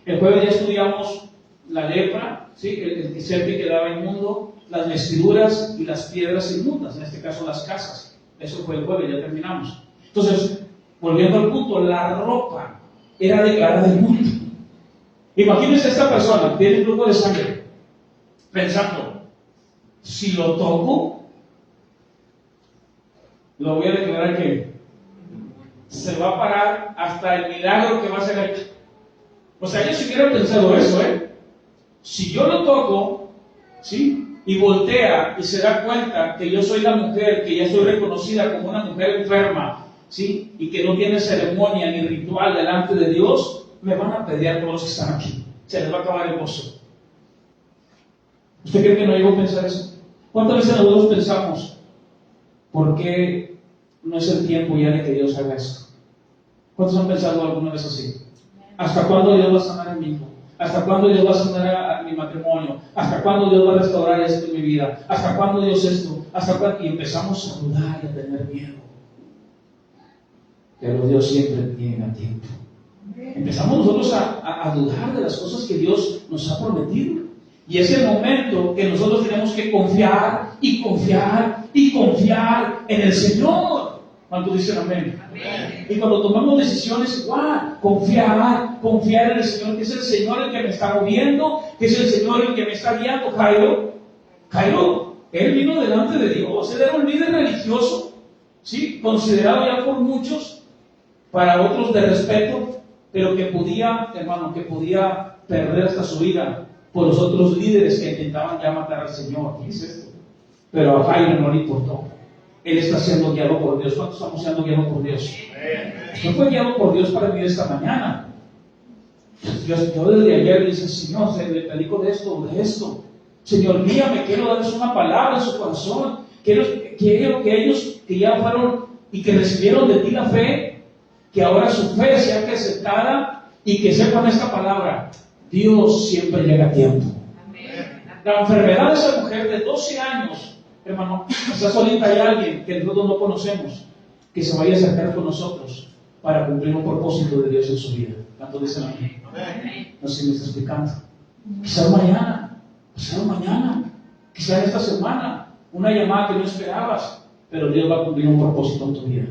El jueves ya estudiamos la lepra, ¿sí? el ser que quedaba inmundo, las vestiduras y las piedras inmundas, en este caso las casas. Eso fue el jueves, ya terminamos. Entonces, volviendo al punto, la ropa era declarada inmunda. Imagínense esta persona, tiene flujo de sangre, pensando: si lo toco, lo voy a declarar que se va a parar hasta el milagro que va a ser hecho. O sea, ellos si hubieran pensado eso, si yo lo toco, ¿sí? Y voltea y se da cuenta que yo soy la mujer, que ya soy reconocida como una mujer enferma, ¿sí? Y que no tiene ceremonia ni ritual delante de Dios, me van a pelear todos los que están aquí. Se les va a acabar el gozo. ¿Usted cree que no llegó a pensar eso? ¿Cuántas veces nosotros pensamos: ¿por qué no es el tiempo ya de que Dios haga esto? ¿Cuántos han pensado alguna vez así? ¿Hasta cuándo Dios va a sanar a mi hijo? ¿Hasta cuándo Dios va a sanar a mi matrimonio? ¿Hasta cuándo Dios va a restaurar esto en mi vida? ¿Hasta cuándo Dios esto? ¿Hasta cuándo? Y empezamos a dudar y a tener miedo. Pero Dios siempre tiene a tiempo. Empezamos nosotros a dudar de las cosas que Dios nos ha prometido. Y es el momento que nosotros tenemos que confiar y confiar y confiar en el Señor. ¿Cuántos dicen amén? Amén. Y cuando tomamos decisiones, igual, confiar en el Señor, que es el Señor el que me está moviendo, que es el Señor el que me está guiando. Jairo, él vino delante de Dios, él era un líder religioso, ¿sí? Considerado ya por muchos, para otros de respeto, pero que podía, hermano, perder hasta su vida por los otros líderes que intentaban ya matar al Señor. ¿Qué es esto? Pero a Jairo no le importó. Él está siendo guiado por Dios. ¿Cuántos estamos siendo guiados por Dios? Yo fui guiado por Dios para mí esta mañana. Yo desde ayer le dije, Señor, le predico de esto. Señor, guíame, quiero darles una palabra en su corazón. Quiero que ellos que ya fueron y que recibieron de ti la fe, que ahora su fe sea acrecentada y que sepan esta palabra. Dios siempre llega a tiempo. La enfermedad de esa mujer de 12 años, hermano, quizás ahorita hay alguien que nosotros no conocemos, que se vaya a acercar con nosotros para cumplir un propósito de Dios en su vida. ¿Cuántos dicen amén? No sé si me está explicando. Quizás mañana, quizás esta semana, una llamada que no esperabas, pero Dios va a cumplir un propósito en tu vida.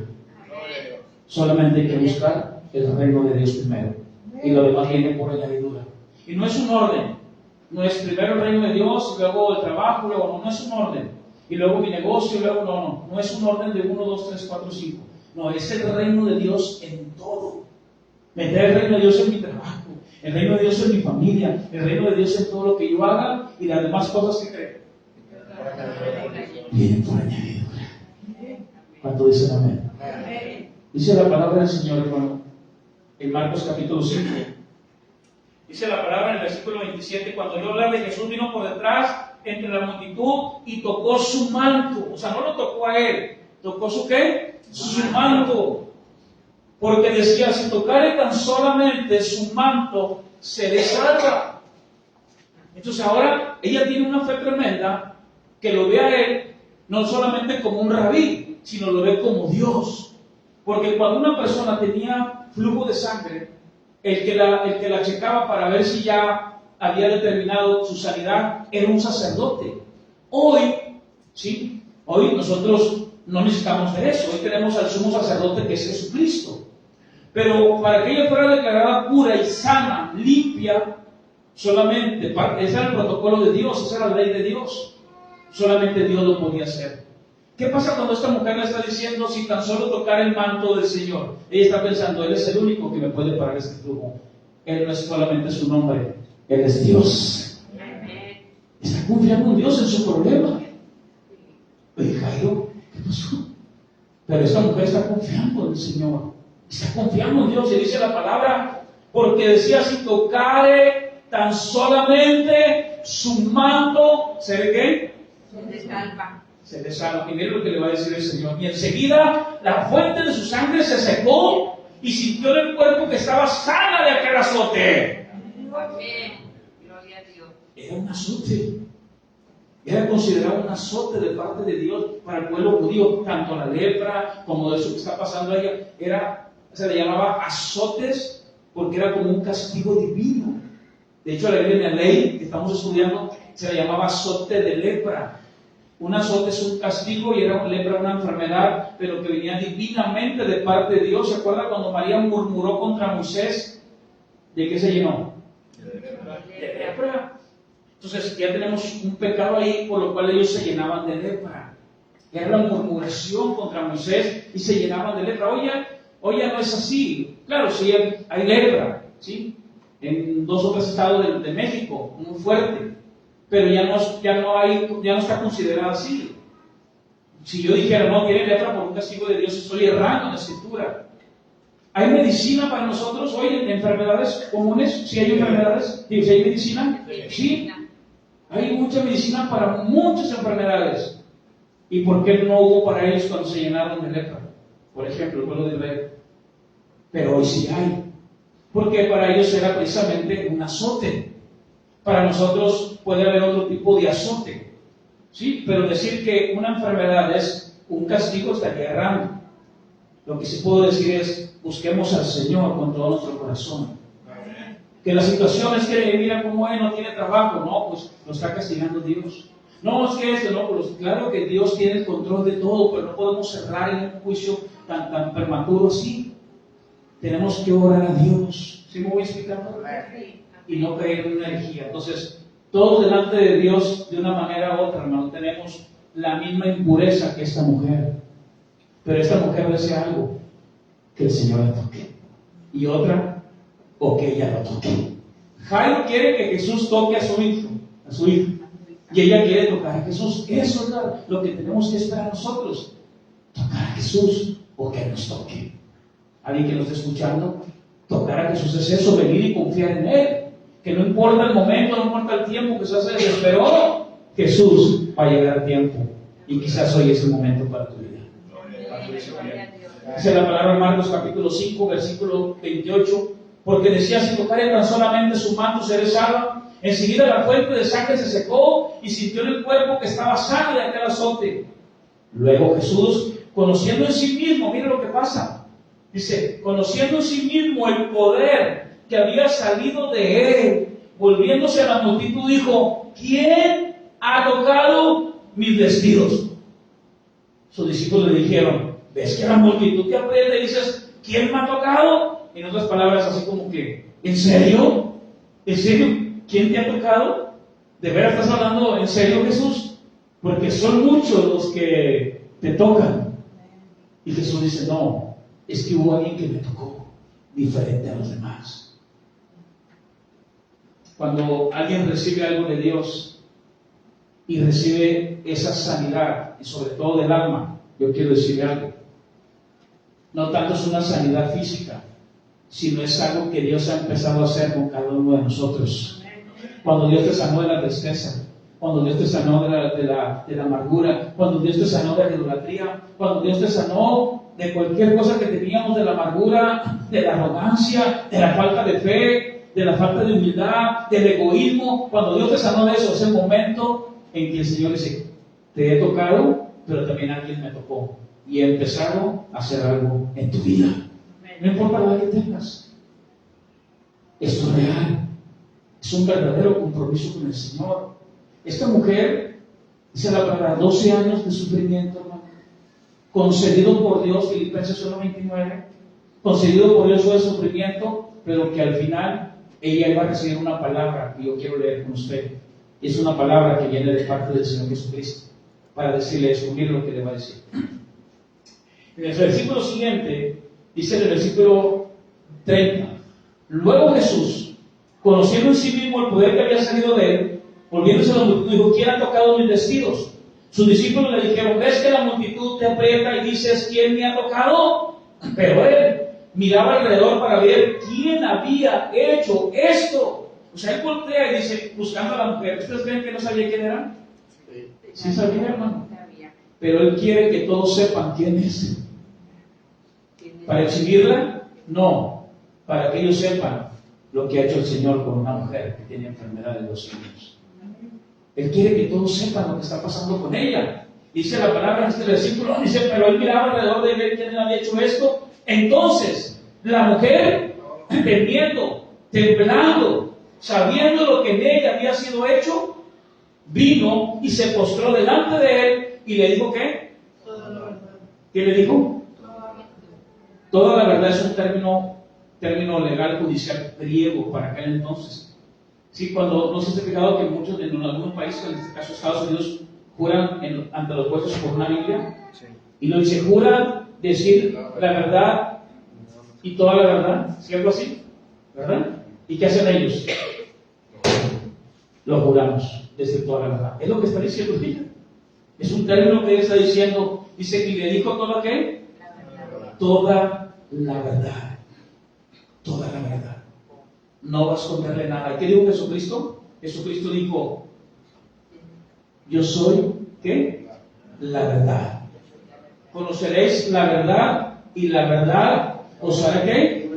Solamente hay que buscar el reino de Dios primero, y lo demás viene por añadidura. Y no es un orden. No es primero el reino de Dios, y luego el trabajo, luego no es un orden. Y luego mi negocio, y luego no es un orden de 1, 2, 3, 4, 5. No, es el reino de Dios en todo. Meter el reino de Dios en mi trabajo, el reino de Dios en mi familia, el reino de Dios en todo lo que yo haga y las demás cosas que creo. Vienen por añadidura. ¿Cuánto dicen amén? Dice la palabra del Señor, hermano, en Marcos capítulo 5. Dice la palabra en el versículo 27, cuando yo hablaba de Jesús, vino por detrás entre la multitud y tocó su manto. O sea, no lo tocó a él, tocó su ¿qué? Su manto. Porque decía, si tocare tan solamente su manto, seré salva. Entonces ahora ella tiene una fe tremenda que lo ve a él no solamente como un rabí, sino lo ve como Dios. Porque cuando una persona tenía flujo de sangre, el que la checaba para ver si ya había determinado su sanidad era un sacerdote. Hoy nosotros no necesitamos de eso. Hoy tenemos al sumo sacerdote que es Jesucristo. Pero para que ella fuera declarada pura y sana, limpia, solamente, ese era el protocolo de Dios, esa era la ley de Dios. Solamente Dios lo podía hacer. ¿Qué pasa cuando esta mujer le está diciendo, si tan solo tocar el manto del Señor? Ella está pensando, Él es el único que me puede parar este flujo. Él no es solamente su nombre, Él es Dios. Está confiando en Dios en su problema. Oye, Jairo, ¿qué pasó? Pero esta mujer está confiando en el Señor. Está confiando en Dios. Y dice la palabra, porque decía, si tocare tan solamente su manto, ¿seré qué? Se le salva. Y mire lo que le va a decir el Señor. Y enseguida la fuente de su sangre se secó y sintió en el cuerpo que estaba sana de aquel azote. Gloria a Dios. Era un azote. Era considerado un azote de parte de Dios para el pueblo judío. Tanto la lepra como de eso que está pasando a ella, se le llamaba azotes porque era como un castigo divino. De hecho, en la ley que estamos estudiando se le llamaba azote de lepra. Un azote es un castigo y era lepra una enfermedad, pero que venía divinamente de parte de Dios. ¿Se acuerda cuando María murmuró contra Moisés? ¿De qué se llenó? De lepra. Entonces ya tenemos un pecado ahí por lo cual ellos se llenaban de lepra. Era la murmuración contra Moisés y se llenaban de lepra. Hoy ya no es así. Claro, sí hay lepra, ¿sí? En 2 o 3 estados de México, muy fuerte. Pero ya no está considerada así. Si yo dijera, no, tiene lepra por un castigo de Dios, estoy errando en la escritura. ¿Hay medicina para nosotros hoy en enfermedades comunes? ¿Sí hay enfermedades? ¿Sí hay medicina? Sí. Hay mucha medicina para muchas enfermedades. ¿Y por qué no hubo para ellos cuando se llenaron de lepra? Por ejemplo, el pueblo de Israel. Pero hoy sí hay. Porque para ellos era precisamente un azote. Para nosotros puede haber otro tipo de azote, ¿sí? Pero decir que una enfermedad es un castigo estaría errando. Lo que sí puedo decir es, busquemos al Señor con todo nuestro corazón. Que la situación es que, mira cómo él no tiene trabajo, no, pues lo está castigando Dios. No, es que esto, no, pues claro que Dios tiene el control de todo, pero no podemos cerrar en un juicio tan prematuro así. Tenemos que orar a Dios. ¿Sí me voy explicando? Y no caer en una herejía. Entonces, todos delante de Dios, de una manera u otra, hermano, tenemos la misma impureza que esta mujer. Pero esta mujer desea algo, que el Señor la toque. Y otra, o que ella lo toque. Jairo quiere que Jesús toque a su hijo. Y ella quiere tocar a Jesús. Eso es lo que tenemos que esperar nosotros. Tocar a Jesús o que nos toque. ¿Alguien que nos esté escuchando? Tocar a Jesús es eso, venir y confiar en Él. Que no importa el momento, no importa el tiempo, que se desesperó. Jesús va a llegar a tiempo. Y quizás hoy es el momento para tu vida. Dice la palabra en Marcos capítulo 5, versículo 28. Porque decía, si tocare tan solamente su manto seré salva. Enseguida la fuente de sangre se secó y sintió en el cuerpo que estaba sano de aquel azote. Luego Jesús, conociendo en sí mismo, mire lo que pasa. Dice, conociendo en sí mismo el poder que había salido de él, volviéndose a la multitud, dijo, ¿quién ha tocado mis vestidos? Sus discípulos le dijeron, ¿ves que la multitud te aprieta y dices, ¿quién me ha tocado? En otras palabras, así como que, ¿en serio? ¿En serio? ¿Quién te ha tocado? ¿De veras estás hablando en serio, Jesús? Porque son muchos los que te tocan. Y Jesús dice, no, es que hubo alguien que me tocó, diferente a los demás. Cuando alguien recibe algo de Dios y recibe esa sanidad, y sobre todo del alma, yo quiero decirle algo. No tanto es una sanidad física, sino es algo que Dios ha empezado a hacer con cada uno de nosotros. Cuando Dios te sanó de la tristeza, cuando Dios te sanó de la amargura, cuando Dios te sanó de la idolatría, cuando Dios te sanó de cualquier cosa que teníamos, de la amargura, de la arrogancia, de la falta de fe, de la falta de humildad, del egoísmo, cuando Dios te sanó de eso, es el momento en que el Señor dice, te he tocado, pero también alguien me tocó y he empezado a hacer algo en tu vida. No importa la edad que tengas, esto es real. Es un verdadero compromiso con el Señor. Esta mujer, dice la palabra, 12 años de sufrimiento, hermano, concedido por Dios, Filipenses 1:29, concedido por Dios fue el sufrimiento, pero que al final ella iba a recibir una palabra que yo quiero leer con usted. Es una palabra que viene de parte del Señor Jesucristo, para decirle, descubrir lo que le va a decir. En el versículo siguiente, dice en el versículo 30, luego Jesús, conociendo en sí mismo el poder que había salido de él, volviéndose a la multitud, dijo, ¿quién ha tocado mis vestidos? Sus discípulos le dijeron, ¿ves que la multitud te aprieta y dices, ¿quién me ha tocado? Pero él miraba alrededor para ver quién había hecho esto. O sea, él voltea y dice, buscando a la mujer, ¿ustedes creen que no sabía quién era? Sí sabía, hermano. Pero él quiere que todos sepan quién es. ¿Para exhibirla? No. Para que ellos sepan lo que ha hecho el Señor con una mujer que tiene enfermedad de 2 años. Él quiere que todos sepan lo que está pasando con ella. Dice la palabra en este versículo, dice, pero él miraba alrededor de ver quién había hecho esto. Entonces, la mujer, temiendo, temblando, sabiendo lo que en ella había sido hecho, vino y se postró delante de él y le dijo, ¿qué? ¿Qué le dijo? Toda la verdad es un término legal judicial griego para aquel entonces. Sí, cuando no se ha fijado que muchos en algunos países, en este caso Estados Unidos, juran ante los jueces por una Biblia, sí. Y lo dice, juran decir la verdad y toda la verdad, ¿cierto así? ¿Verdad? ¿Y qué hacen ellos? Lo juramos, decir toda la verdad. Es lo que está diciendo ella. Es un término que él está diciendo. Dice, y le dijo toda ¿qué? Toda la verdad. Toda la verdad. No vas a esconderle nada. ¿Qué dijo Jesucristo? Jesucristo dijo, yo soy, ¿qué? La verdad. Conoceréis la verdad y la verdad os hará, ¿qué?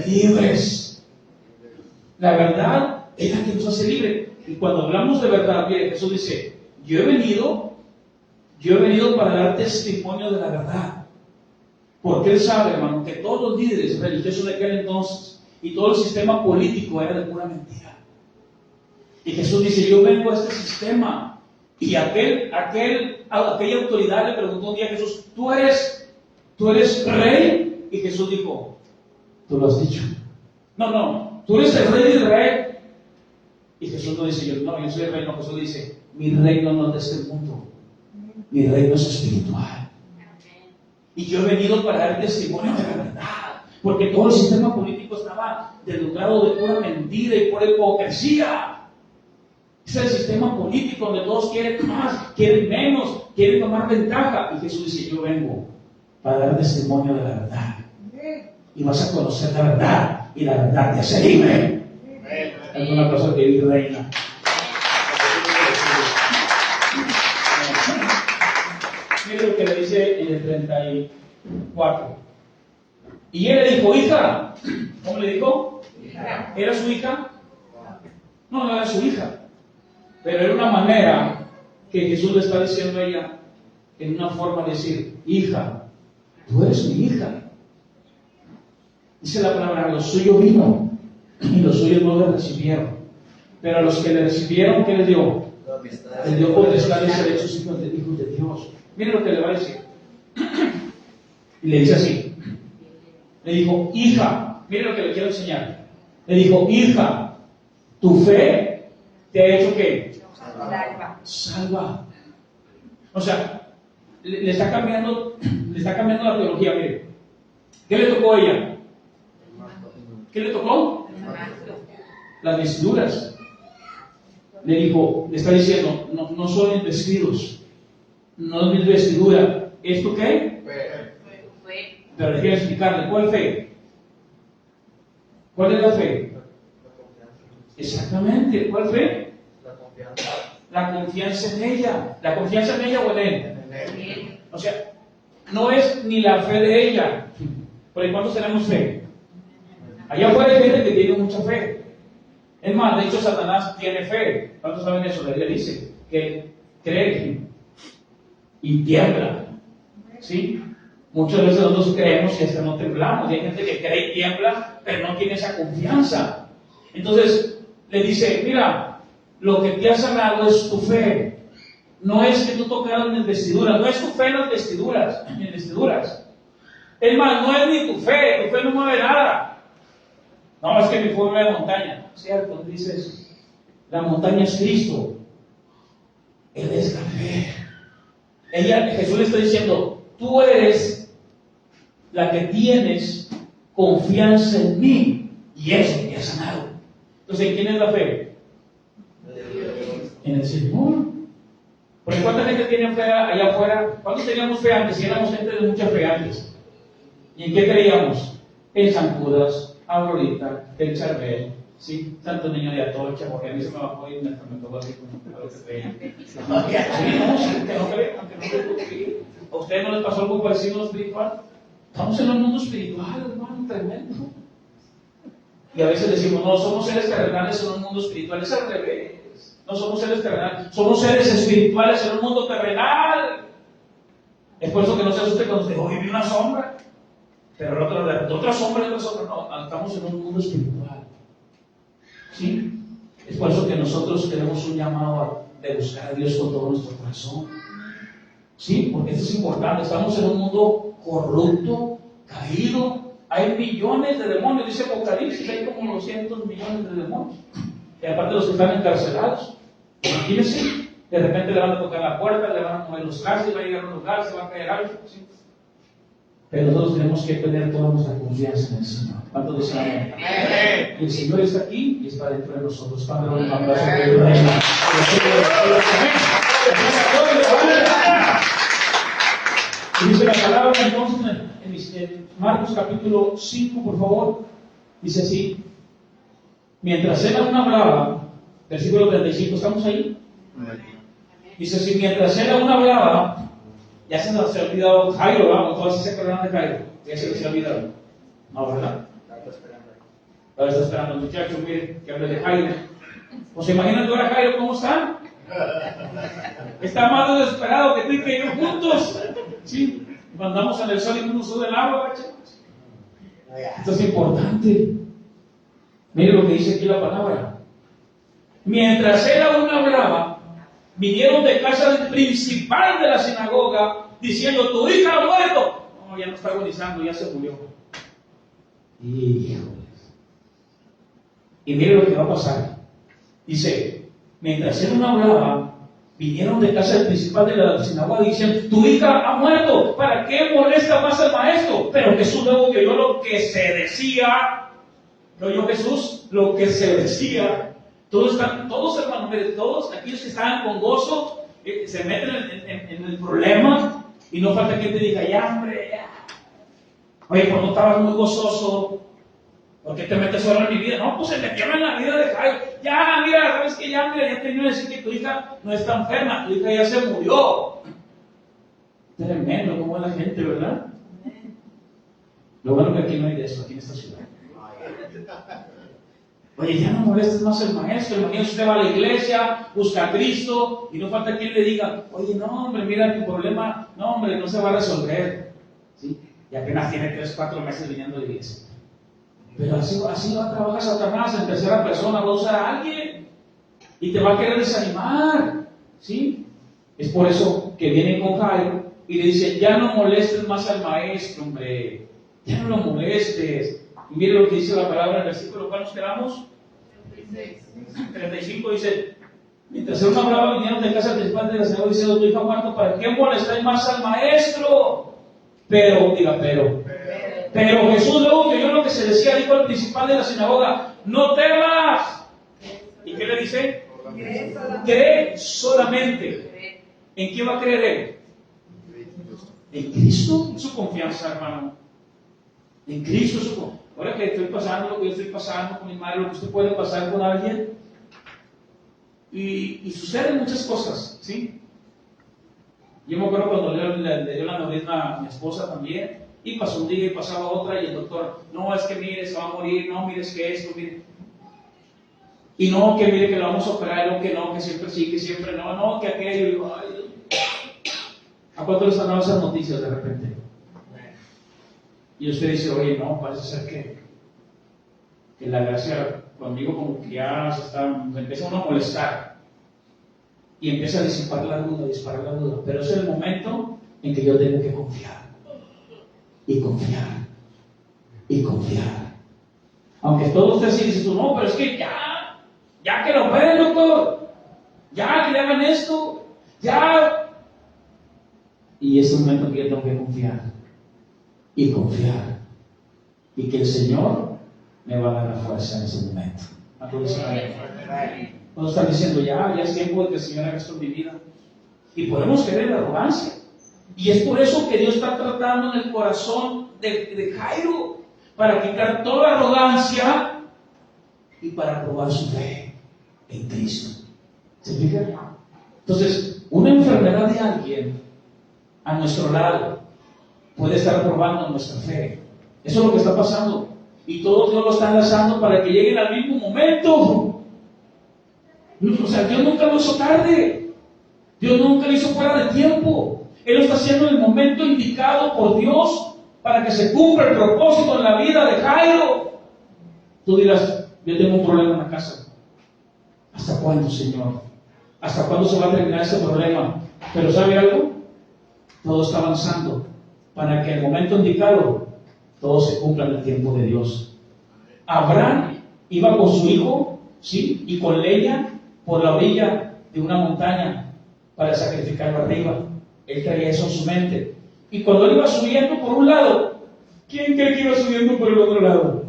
Libres. La verdad es la que nos hace libre. Y cuando hablamos de verdad, mire, Jesús dice, yo he venido para dar testimonio de la verdad. Porque él sabe, hermano, que todos los líderes religiosos de aquel entonces y todo el sistema político era de pura mentira. Y Jesús dice, yo vengo a este sistema. Y aquella autoridad le preguntó un día a Jesús, ¿tú eres rey? Y Jesús dijo, tú lo has dicho. No, tú eres el rey de Israel. Y Jesús no dice, yo soy el rey. No, Jesús dice, mi reino no es de este mundo. Mi reino es espiritual. Y yo he venido para dar testimonio de la verdad. Porque todo el sistema político estaba deslumbado de pura mentira y pura hipocresía. Es el sistema político donde todos quieren más, quieren menos, quieren tomar ventaja. Y Jesús dice, yo vengo para dar testimonio de la verdad. Y vas a conocer la verdad. Y la verdad te hace libre. Es una cosa que vive reina. Mira lo que le dice en el 34. Y él le dijo, hija. ¿Cómo le dijo? ¿Era su hija? No era su hija. Pero era una manera que Jesús le está diciendo a ella, en una forma de decir, hija, tú eres mi hija. Dice la palabra, lo suyo vino y los suyos no le recibieron. Pero a los que le recibieron, ¿qué les dio? Les dio potestad de ser hechos hijos de Dios. Miren lo que le va a decir. Y le dice así. Le dijo, hija, miren lo que le quiero enseñar. Le dijo, hija, tu fe te ha hecho ¿qué? Salva. O sea, le está cambiando la teología, mire. ¿Qué le tocó a ella? ¿Qué le tocó? Las vestiduras. Le dijo, le está diciendo, no son mis vestidos, no es mi vestidura. ¿Esto qué? Pero le quiero explicarle, ¿cuál fe? ¿Cuál es la fe? Exactamente, ¿cuál fe? La confianza en ella. ¿La confianza en ella o en él? O sea, no es ni la fe de ella. Porque ¿cuántos tenemos fe? Allá afuera hay gente que tiene mucha fe. Es más, de hecho Satanás tiene fe. ¿Cuántos saben eso? La Biblia dice que cree y tiembla. ¿Sí? Muchas veces nosotros creemos y hasta no temblamos. Y hay gente que cree y tiembla, pero no tiene esa confianza. Entonces le dice, mira, lo que te ha sanado es tu fe. No es que tú tocaras mis vestiduras, no es tu fe en las vestiduras, Es más, no es ni tu fe no mueve nada. No, es que mi fe mueve montaña. ¿Cierto? Dices, la montaña es Cristo. Él es la fe. Jesús le está diciendo, tú eres la que tienes confianza en mí. Y eso te ha sanado. Entonces, ¿en quién es la fe? En el Señor. Porque ¿cuánta gente tiene fe allá afuera? ¿Cuántos teníamos fe antes? Si éramos gente de mucha fe antes. ¿Y en qué creíamos? En San Judas, Aurorita, el Charbel, ¿sí? Santo Niño de Atocha, porque a mí se me bajó y me tocó así como a lo que creían. Sí, no, aunque no creen. ¿A ustedes no les pasó algo parecido en lo espiritual? Estamos en un mundo espiritual, hermano, tremendo. Y a veces decimos, no, somos seres terrenales en un mundo espiritual. Es al revés. No somos seres terrenales, somos seres espirituales en un mundo terrenal. Es por eso que no se asuste cuando usted, vi una sombra. Pero otra sombra, no, estamos en un mundo espiritual. ¿Sí? Es por eso que nosotros tenemos un llamado de buscar a Dios con todo nuestro corazón. ¿Sí? Porque eso es importante. Estamos en un mundo corrupto, caído. Hay millones de demonios, dice Apocalipsis, hay como 200 millones de demonios. Y aparte los que están encarcelados. Imagínense, de repente le van a tocar la puerta, le van a mover los gases, va a llegar a un lugar, se va a caer algo. ¿Sí? Pero nosotros tenemos que tener toda nuestra confianza en el Señor. ¿Cuántos dicen amén? Y el Señor está aquí y está dentro de nosotros. Padre, un abrazo que Dios reina. Y dice la palabra entonces en Marcos capítulo 5, por favor. Dice así: mientras él aún hablaba, versículo 35, ¿estamos ahí? Dice así: mientras él aún hablaba, ya se nos ha olvidado Jairo, vamos, todos se acordaron de Jairo, ya se nos ha olvidado. No, ¿verdad? Todavía está esperando el muchacho, mire, que hable de Jairo. ¿Os imaginan ahora Jairo cómo está? Está más desesperado que tú y que yo juntos. ¿Sí? Andamos en el sol y no nos sube el agua, chicos. Esto es importante. Mire lo que dice aquí la palabra. Mientras él aún hablaba, vinieron de casa del principal de la sinagoga, diciendo, tu hija ha muerto. No, ya no está agonizando, ya se murió. Híjoles. Y mire lo que va a pasar. Dice, mientras él aún hablaba, vinieron de casa del principal de la sinagoga diciendo, tu hija ha muerto, ¿para qué molesta más al maestro? Pero Jesús luego que oyó lo que se decía, ¿lo oyó Jesús? Lo que se decía. Todos hermanos, todos aquellos que estaban con gozo, se meten en el problema, y no falta quien te diga, ya hombre, ya. Oye, cuando estabas muy gozoso, ¿por qué te metes ahora en mi vida? No, pues se metieron en la vida de Jairo. Ya, mira, ¿sabes qué? Ya te vino a decir que tu hija no está enferma, tu hija ya se murió. Tremendo como es la gente, ¿verdad? Lo bueno que aquí no hay de eso, aquí en esta ciudad. Oye, ya no molestes más al maestro, imagínate usted va a la iglesia, busca a Cristo, y no falta quien le diga, oye, no hombre, mira tu problema, no hombre, no se va a resolver. ¿Sí? Y apenas tiene 3, 4 meses viniendo a la iglesia. Pero así va a trabajar Satanás en tercera persona, va a usar a alguien y te va a querer desanimar. ¿Sí? Es por eso que vienen con Jairo y le dicen, ya no molestes más al maestro, hombre, ya no lo molestes. Y mire lo que dice la palabra en el versículo, ¿cuál nos quedamos? 35 dice, mientras él hablaba, vinieron de casa del principal de la sinagoga diciendo, tu hija ha muerto, ¿para qué molestáis más al maestro? Pero Jesús luego que oyó lo que se decía, dijo al principal de la sinagoga, no temas. ¿Y qué le dice? Cree solamente. ¿En quién va a creer él? En Cristo, en su confianza, hermano. En Cristo, su confianza. Ahora que estoy pasando lo que yo estoy pasando con mi madre, lo que usted puede pasar con alguien, y suceden muchas cosas, ¿sí? Yo me acuerdo cuando le dio la aneurisma a mi esposa también, y pasó un día y pasaba otra, y el doctor, no, es que mire, se va a morir, no, mire, es que esto, mire. Y no, que mire, que lo vamos a operar, no, que siempre sí, que siempre no, que aquello, y digo, ay, Dios. ¿A cuánto les han dado esas noticias de repente? Y usted dice, oye, no, parece ser que la gracia conmigo como que ya me empieza uno a molestar. Y empieza a disipar la duda, Pero es el momento en que yo tengo que confiar. Y confiar. Aunque todo usted sí dice, no, pero es que ya que lo operen, doctor. Ya que le hagan esto. Ya. Y es el momento en que yo tengo que confiar. Y confiar. Y que el Señor me va a dar la fuerza en ese momento. Cuando están diciendo, ya es tiempo de que el Señor haga esto en mi vida. Y podemos querer la arrogancia. Y es por eso que Dios está tratando en el corazón de Jairo, para quitar toda arrogancia y para probar su fe en Cristo. ¿Se fijan? Entonces, una enfermedad de alguien a nuestro lado puede estar probando nuestra fe. Eso es lo que está pasando. Y todo Dios lo está enlazando para que lleguen al mismo momento. O sea, Dios nunca lo hizo tarde. Dios nunca lo hizo fuera de tiempo. Él lo está haciendo en el momento indicado por Dios para que se cumpla el propósito en la vida de Jairo. Tú dirás, yo tengo un problema en la casa. ¿Hasta cuándo, Señor? ¿Hasta cuándo se va a terminar ese problema? Pero ¿sabe algo? Todo está avanzando para que en el momento indicado todo se cumpla en el tiempo de Dios. Abraham iba con su hijo, ¿sí? Y con leña por la orilla de una montaña para sacrificarlo arriba. Él traía eso en su mente. Y cuando él iba subiendo por un lado, ¿quién cree que iba subiendo por el otro lado?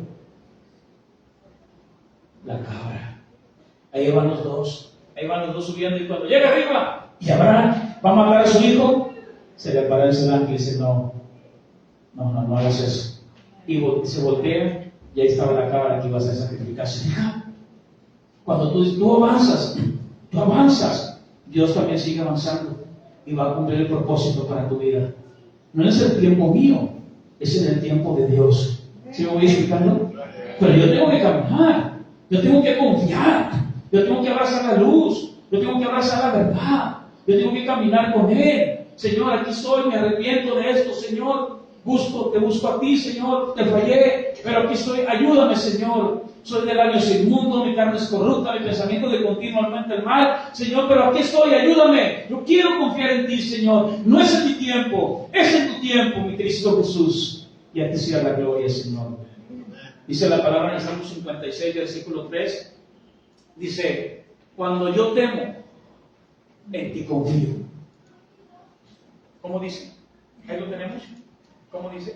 La cabra. Ahí van los dos subiendo, y cuando llega arriba y Abraham va a matar a su hijo, se le aparece el ángel y dice, no hagas eso. Y se voltea y ahí estaba la cabra que iba a ser sacrificada. Cuando tú avanzas, Dios también sigue avanzando y va a cumplir el propósito para tu vida. No es el tiempo mío, es en el tiempo de Dios. ¿Sí me voy explicando? Pero yo tengo que caminar, yo tengo que confiar, yo tengo que abrazar la luz, yo tengo que abrazar la verdad, yo tengo que caminar con Él. Señor, aquí estoy, me arrepiento de esto, Señor. Te busco a ti, Señor, te fallé, pero aquí estoy, ayúdame, Señor. Soy de labios inmundos, mi carne es corrupta, mi pensamiento de continuamente el mal. Señor, pero aquí estoy, ayúdame. Yo quiero confiar en ti, Señor. No es en mi tiempo, es en tu tiempo, mi Cristo Jesús. Y a ti sea la gloria, Señor. Dice la palabra en el Salmo 56, versículo 3. Dice, cuando yo temo, en ti confío. ¿Cómo dice? Ahí lo tenemos. ¿Cómo dice?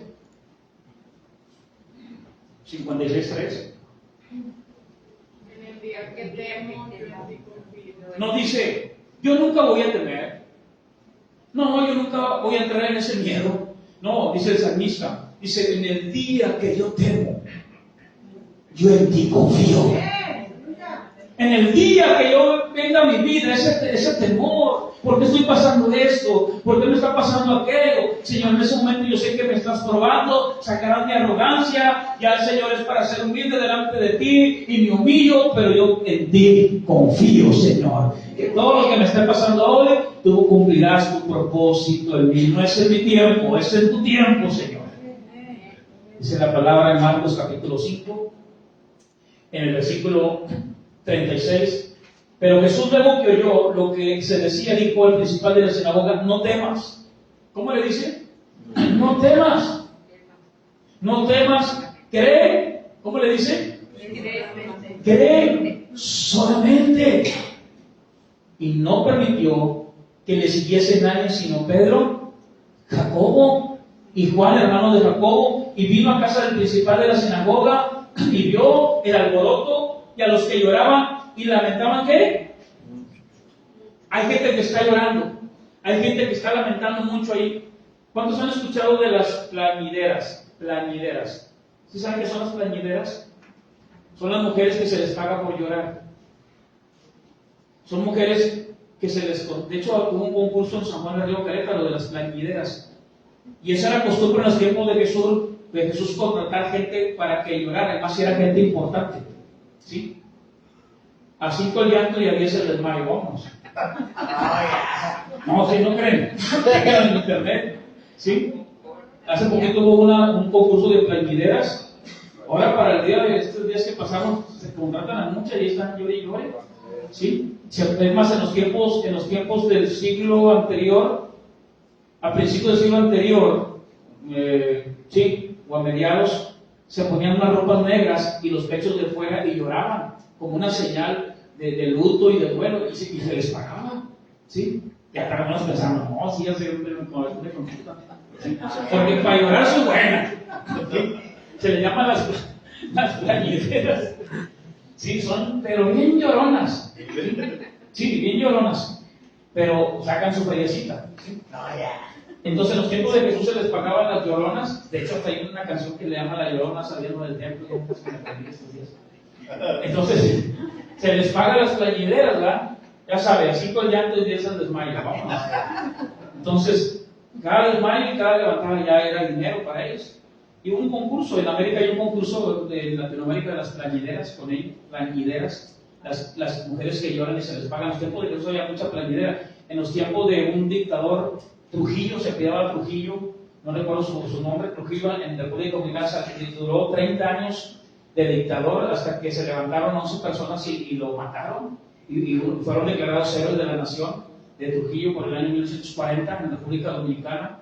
56.3. En el día que temo, No dice, yo nunca voy a temer. No, yo nunca voy a entrar en ese miedo. No, dice el salmista. Dice, en el día que yo temo, yo en ti confío. En el día que yo venga a mi vida, ese temor, ¿por qué estoy pasando esto? ¿Por qué me está pasando aquello? Señor, en ese momento yo sé que me estás probando, sacarás mi arrogancia, ya el Señor es para ser humilde delante de ti y me humillo, pero yo en ti confío, Señor. Que todo lo que me esté pasando hoy, tú cumplirás tu propósito en mí. No es en mi tiempo, es en tu tiempo, Señor. Dice la palabra en Marcos capítulo 5, en el versículo 36. Pero Jesús luego que oyó lo que se decía, dijo al principal de la sinagoga, no temas. ¿Cómo le dice? No temas. No temas. Cree. ¿Cómo le dice? Cree solamente. Y no permitió que le siguiese nadie sino Pedro, Jacobo y Juan, hermano de Jacobo, y vino a casa del principal de la sinagoga y vio el alboroto y a los que lloraban y lamentaban. ¿Qué? Hay gente que está llorando, hay gente que está lamentando mucho ahí. ¿Cuántos han escuchado de las plañideras? Plañideras. ¿Sí saben qué son las plañideras? Son las mujeres que se les paga por llorar. Son mujeres que se les... De hecho, hubo un concurso en San Juan de Río Querétaro de las plañideras. Y esa era costumbre en los tiempos de Jesús contratar gente para que llorara, además si era gente importante. ¿Sí? A 5 el llanto y a 10 el desmayo, vamos. No, si no creen. Chequen en internet. ¿Sí? Hace poquito hubo un concurso de plañideras. Ahora para el día de estos días que pasamos, se contratan a muchas y están llore y llore. ¿Sí? Es más, en los tiempos del siglo anterior, a principios del siglo anterior, sí, o a mediados, se ponían unas ropas negras y los pechos de fuera y lloraban, como una señal de luto y de duelo, y se les pagaba, ¿sí? Y hasta algunos pensaban, no, sí, ya sé, ¿sí? Porque para llorar soy buena, ¿sí? Se le llaman las plañideras, sí, son, pero bien lloronas, sí, bien lloronas, pero sacan su feriecita, ¿sí? Entonces, en los tiempos de Jesús se les pagaban las lloronas. De hecho, hasta hay una canción que le llama La Llorona saliendo del templo. Entonces, se les paga las plañideras, ¿verdad? Ya sabe, a 5 el llanto y 10 el desmayo. Entonces, cada desmayo y cada levantada ya era dinero para ellos. Y hubo un concurso, en América hay un concurso de Latinoamérica de las plañideras, con ellos, plañideras, las mujeres que lloran y se les pagan. En los tiempos de Jesús había mucha plañidera. En los tiempos de un dictador, Trujillo, se apellidaba Trujillo, no recuerdo su nombre, Trujillo en República Dominicana, duró 30 años de dictador hasta que se levantaron 11 personas y lo mataron y fueron declarados héroes de la nación de Trujillo por el año 1940 en República Dominicana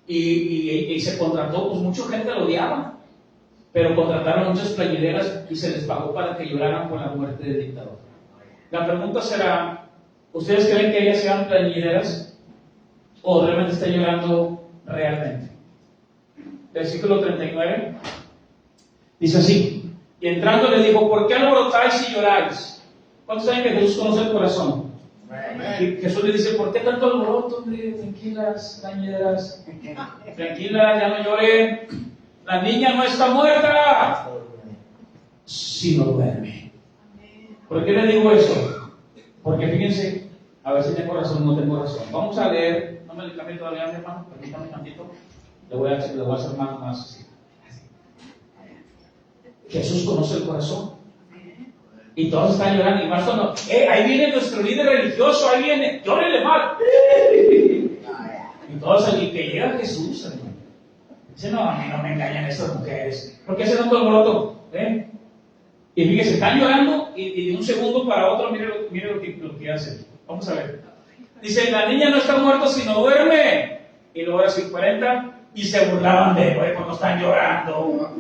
y se contrató, pues mucha gente lo odiaba, pero contrataron muchas plañideras y se les pagó para que lloraran por la muerte del dictador. La pregunta será, ¿ustedes creen que ellas sean plañideras? ¿O realmente está llorando realmente? Versículo 39 dice así: y entrando le dijo, ¿por qué alborotáis y lloráis? ¿Cuántos saben que Jesús conoce el corazón? Y Jesús le dice, ¿por qué tanto alboroto, hombre? Tranquilas, plañideras, tranquilas, ya no lloren, la niña no está muerta, sino duerme. ¿Por qué le digo eso? Porque fíjense, a ver si tengo razón o no tengo razón. Vamos a leer. No me le cambie todavía, mi hermano, permítame un tantito. Le voy a hacer más así. Jesús conoce el corazón. Y todos están llorando. Y más cuando, ahí viene nuestro líder religioso, ahí viene, llórele mal. Y Y todos allí, que llega Jesús, hermano. Dice, no, a mí no me engañan estas mujeres. ¿Por qué hacen tanto alboroto? Y fíjese, están llorando y de un segundo para otro, mire lo que hace. Vamos a ver. Dice, la niña no está muerta sino duerme. Y luego así 40 y se burlaban de él, pues no están llorando.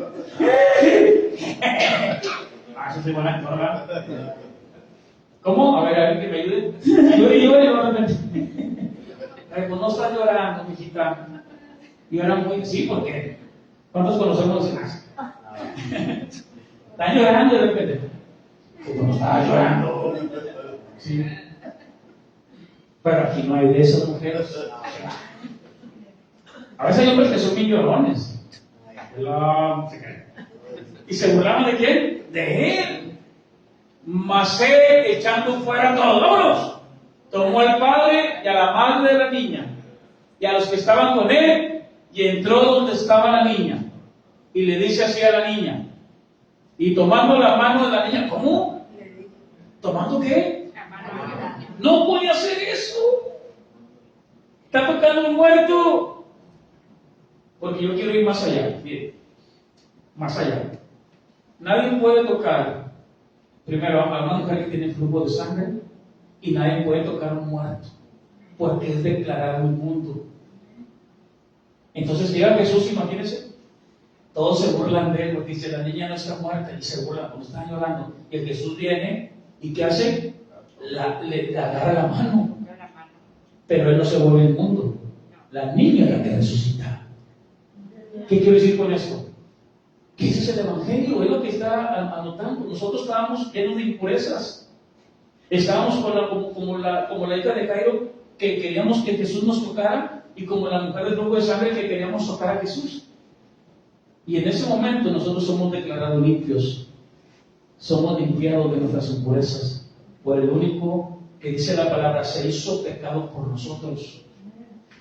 Eso se van a acordar. ¿Cómo? A ver que me ayude. Yo de repente. Pues no están llorando, mijita. Y era muy, sí, porque ¿cuántos conocemos más? Están llorando de repente. Pues no estaba llorando. Sí. Pero aquí no hay de esas mujeres. A veces hay hombres que son bien llorones. ¿Y se burlaban de quién? De él. Mas él, echando fuera a todos, vámonos, tomó al padre y a la madre de la niña y a los que estaban con él y entró donde estaba la niña y le dice así a la niña y tomando la mano de la niña, ¿cómo? ¿Tomando qué? No puede hacer eso. Está tocando un muerto. Porque yo quiero ir más allá. Bien, más allá. Nadie puede tocar primero a una mujer que tiene flujo de sangre y nadie puede tocar a un muerto porque es declarado inmundo. Entonces llega Jesús, imagínense, todos se burlan de él porque dice la niña no está muerta y se burlan cuando están llorando. Y el Jesús viene y ¿qué hace? Le agarra la mano, pero él no se vuelve inmundo. La niña es la que resucita. ¿Qué quiero decir con esto? Que ese es el Evangelio, es lo que está anotando. Nosotros estábamos llenos de impurezas. Estábamos como la hija de Jairo, que queríamos que Jesús nos tocara, y como la mujer del flujo de sangre, que queríamos tocar a Jesús. Y en ese momento nosotros somos declarados limpios. Somos limpiados de nuestras impurezas por el único que dice la palabra, se hizo pecado por nosotros.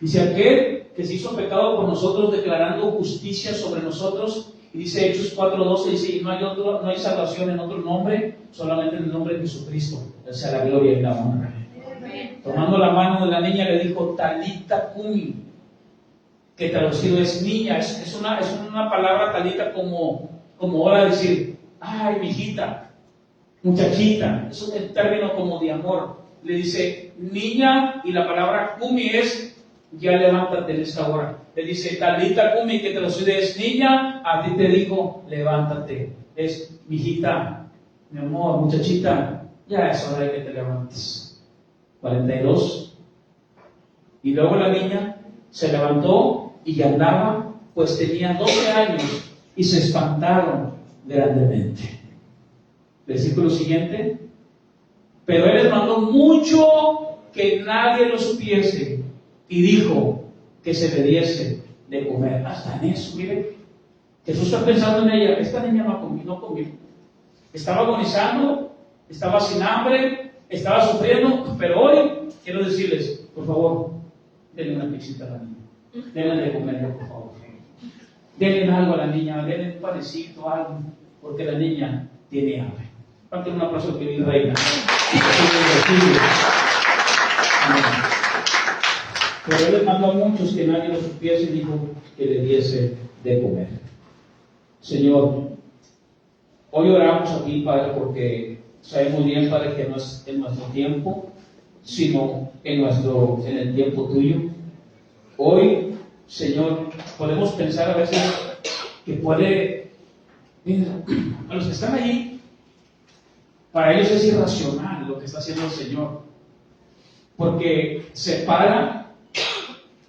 Dice aquel que se hizo pecado por nosotros, declarando justicia sobre nosotros. Y dice Hechos 4:12, dice, no hay salvación en otro nombre, solamente en el nombre de Jesucristo. Él sea la gloria y la honra. Tomando la mano de la niña le dijo, Talita Cumi, que traducido es niña. Es una palabra talita como ahora decir, ay, mijita, muchachita. Es un término como de amor. Le dice niña y la palabra Cumi es ya levántate en esta hora. Le dice Talita Cumi, que traducido es niña, a ti te digo, levántate. Es mijita, mi amor, muchachita, ya es hora de que te levantes. 42. Y luego la niña se levantó y andaba, pues tenía 12 años, y se espantaron grandemente. Versículo siguiente. Pero él les mandó mucho que nadie lo supiese, y dijo que se le diese de comer. Hasta en eso, mire, Jesús está pensando en ella. Esta niña no comió. Estaba agonizando, estaba sin hambre, estaba sufriendo, pero hoy quiero decirles, por favor, denle una pizquita a la niña, denle de comer, por favor, denle algo a la niña, denle un panecito, algo, porque la niña tiene hambre. Date un aplauso que mi reina. Pero él les mandó a muchos que nadie lo supiese y dijo que le diese de comer. Señor, hoy oramos aquí, Padre, porque sabemos bien, Padre, que no es en nuestro tiempo, sino en el tiempo tuyo. Hoy, Señor, podemos pensar a veces que mira, a los que están allí, para ellos es irracional lo que está haciendo el Señor, porque se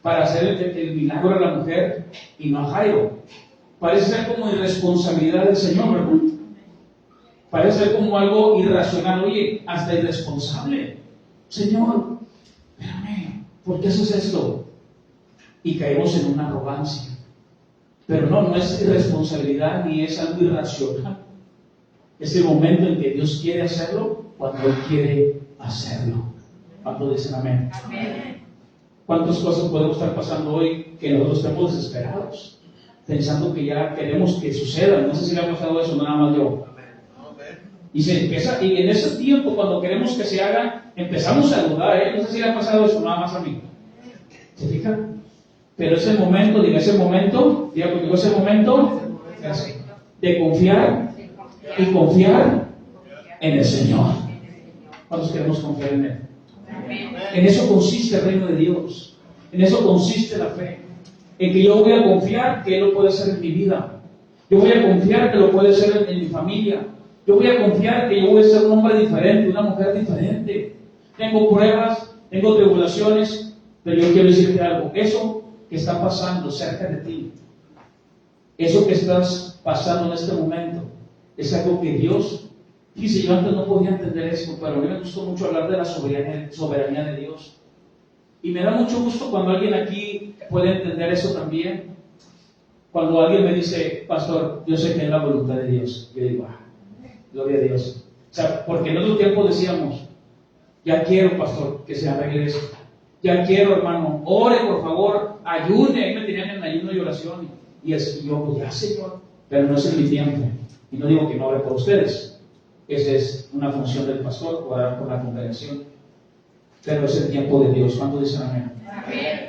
para hacer el milagro a la mujer y no a Jairo. Parece ser como irresponsabilidad del Señor, ¿verdad? Parece ser como algo irracional. Oye, hasta irresponsable. Señor, espérame, ¿por qué haces esto? Y caemos en una arrogancia. Pero no es irresponsabilidad ni es algo irracional. Es el momento en que Dios quiere hacerlo, cuando Él quiere hacerlo. ¿Cuántos dicen amén? Amén. ¿Cuántas cosas podemos estar pasando hoy que nosotros estamos desesperados, pensando que ya queremos que sucedan? No sé si le ha pasado eso, nada más yo. Y se empieza, y en ese tiempo, cuando queremos que se haga, empezamos a dudar, No sé si le ha pasado eso, nada más a mí. ¿Se fijan? Pero ese momento, diga conmigo, ese momento de confiar y confiar en el Señor. ¿Cuántos queremos confiar en Él? En eso consiste el reino de Dios. En eso consiste la fe. En que yo voy a confiar que Él lo puede hacer en mi vida. Yo voy a confiar que lo puede hacer en mi familia. Yo voy a confiar que yo voy a ser un hombre diferente, una mujer diferente. Tengo pruebas, tengo tribulaciones, pero yo quiero decirte algo. Eso que está pasando cerca de ti, eso que estás pasando en este momento, es algo que Dios, fíjese, yo antes no podía entender esto, pero a mí me gustó mucho hablar de la soberanía de Dios. Y me da mucho gusto cuando alguien aquí puede entender eso también. Cuando alguien me dice, pastor, yo sé que es la voluntad de Dios. Yo digo, gloria a Dios. O sea, porque en otro tiempo decíamos, ya quiero, pastor, que se arregle esto. Ya quiero, hermano, ore por favor, ayune. Ahí me tenían en ayuno y oración. Y yo, pues ya, Señor, pero no es en mi tiempo. Y no digo que no ore por ustedes. Esa es una función del pastor, orar por la congregación. Pero es el tiempo de Dios. ¿Cuántos dicen amén? Amén.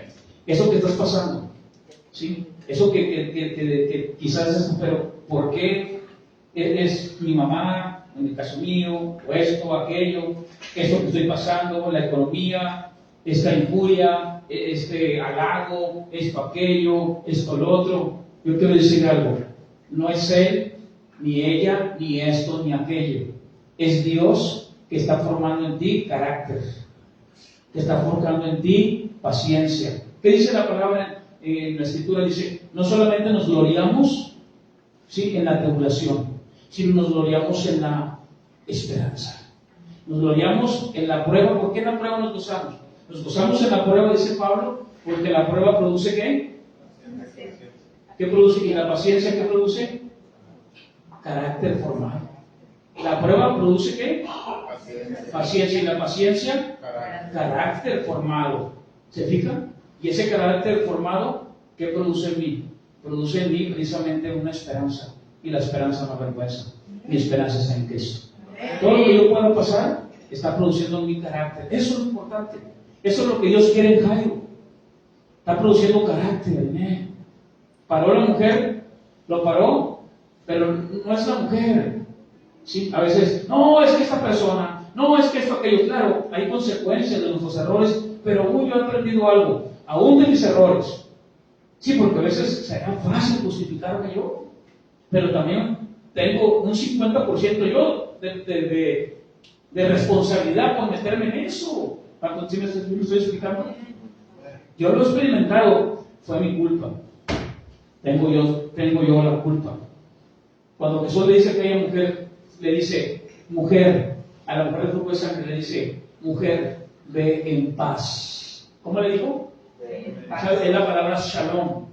Eso que estás pasando, ¿sí? Eso que quizás es, pero ¿por qué es mi mamá, en el caso mío, o esto, aquello, esto que estoy pasando, la economía, esta injuria, este halago, esto, aquello, esto, lo otro? Yo quiero decir algo, no es él, ni ella, ni esto, ni aquello. Es Dios que está formando en ti carácter, que está forjando en ti paciencia. ¿Qué dice la palabra en la Escritura? Dice, no solamente nos gloriamos, ¿sí?, en la tribulación, sino nos gloriamos en la esperanza. Nos gloriamos en la prueba. ¿Por qué en la prueba nos gozamos? Nos gozamos en la prueba, dice Pablo, porque la prueba produce ¿qué? ¿Qué produce? ¿Y la paciencia qué produce? Carácter formado. La prueba produce ¿qué? Paciencia. ¿Y la paciencia? Carácter formado. ¿Se fijan? Y ese carácter formado, ¿qué produce en mí? Produce en mí precisamente una esperanza. Y la esperanza no avergüenza. Mi esperanza está en Cristo. Todo lo que yo pueda pasar está produciendo en mi carácter. Eso es lo importante. Eso es lo que Dios quiere en Jairo. Está produciendo carácter en él. Paró la mujer, lo paró, pero no es la mujer. ¿Sí? A veces, no, es que esta persona, no, es que esto, aquello. Claro, hay consecuencias de nuestros errores, pero yo he aprendido algo, aún de mis errores. Sí, porque a veces será fácil justificarme yo, pero también tengo un 50% yo de responsabilidad por meterme en eso. ¿Sí me estoy explicando? Yo lo he experimentado, fue mi culpa. Tengo yo la culpa. Cuando Jesús le dice a aquella mujer, le dice, mujer, a la mujer del grupo de sangre le dice, mujer, ve en paz. ¿Cómo le dijo? Es la palabra shalom.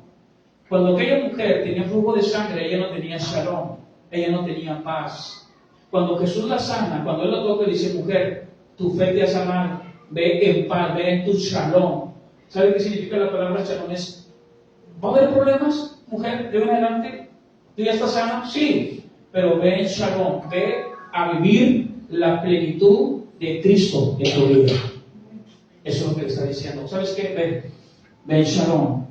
Cuando aquella mujer tenía flujo de sangre, ella no tenía shalom, ella no tenía paz. Cuando Jesús la sana, cuando Él la toca y dice, mujer, tu fe te ha sanado, ve en paz, ve en tu shalom. ¿Sabe qué significa la palabra shalom? ¿Va a haber problemas, mujer, de hoy en adelante? ¿Tú ya estás sana? Sí, pero ve en shalom, ve a vivir la plenitud de Cristo en tu vida. Eso es lo que le está diciendo. ¿Sabes qué? Ve en shalom.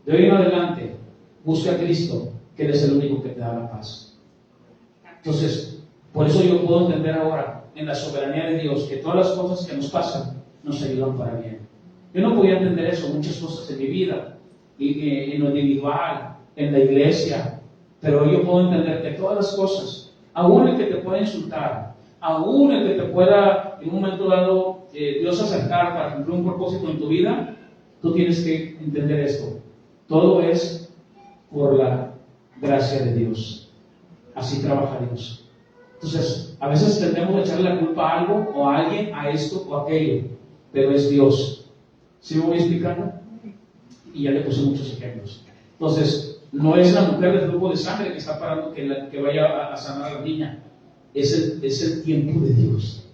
De hoy en adelante, busca a Cristo, que Él es el único que te da la paz. Entonces, por eso yo puedo entender ahora, en la soberanía de Dios, que todas las cosas que nos pasan nos ayudan para bien. Yo no podía entender eso, muchas cosas en mi vida, y en lo individual, en la iglesia, pero yo puedo entender que todas las cosas, aún el que te pueda insultar, aún el que te pueda en un momento dado Dios acercar para cumplir un propósito en tu vida, tú tienes que entender esto. Todo es por la gracia de Dios. Así trabaja Dios. Entonces, a veces tendemos a echarle la culpa a algo o a alguien, a esto o a aquello, pero es Dios. ¿Sí me voy explicando? Y ya le puse muchos ejemplos. Entonces, no es la mujer del grupo de sangre que está parando que vaya a sanar a la niña. Es el tiempo de Dios.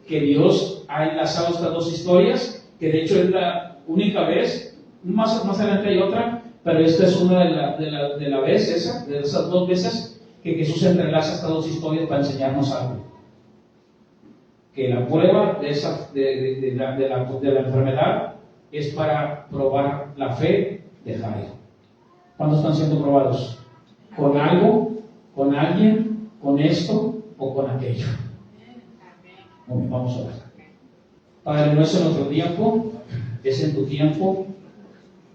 Que Dios ha enlazado estas dos historias, que de hecho es la única vez, más adelante hay otra, pero esta es una de esas dos veces que Jesús entrelaza estas dos historias para enseñarnos algo. Que la prueba de la enfermedad es para probar la fe de Jairo. ¿Cuántos están siendo probados? ¿Con algo? ¿Con alguien? ¿Con esto? ¿O con aquello? Bueno, vamos a ver. Padre, no es en otro tiempo, es en tu tiempo.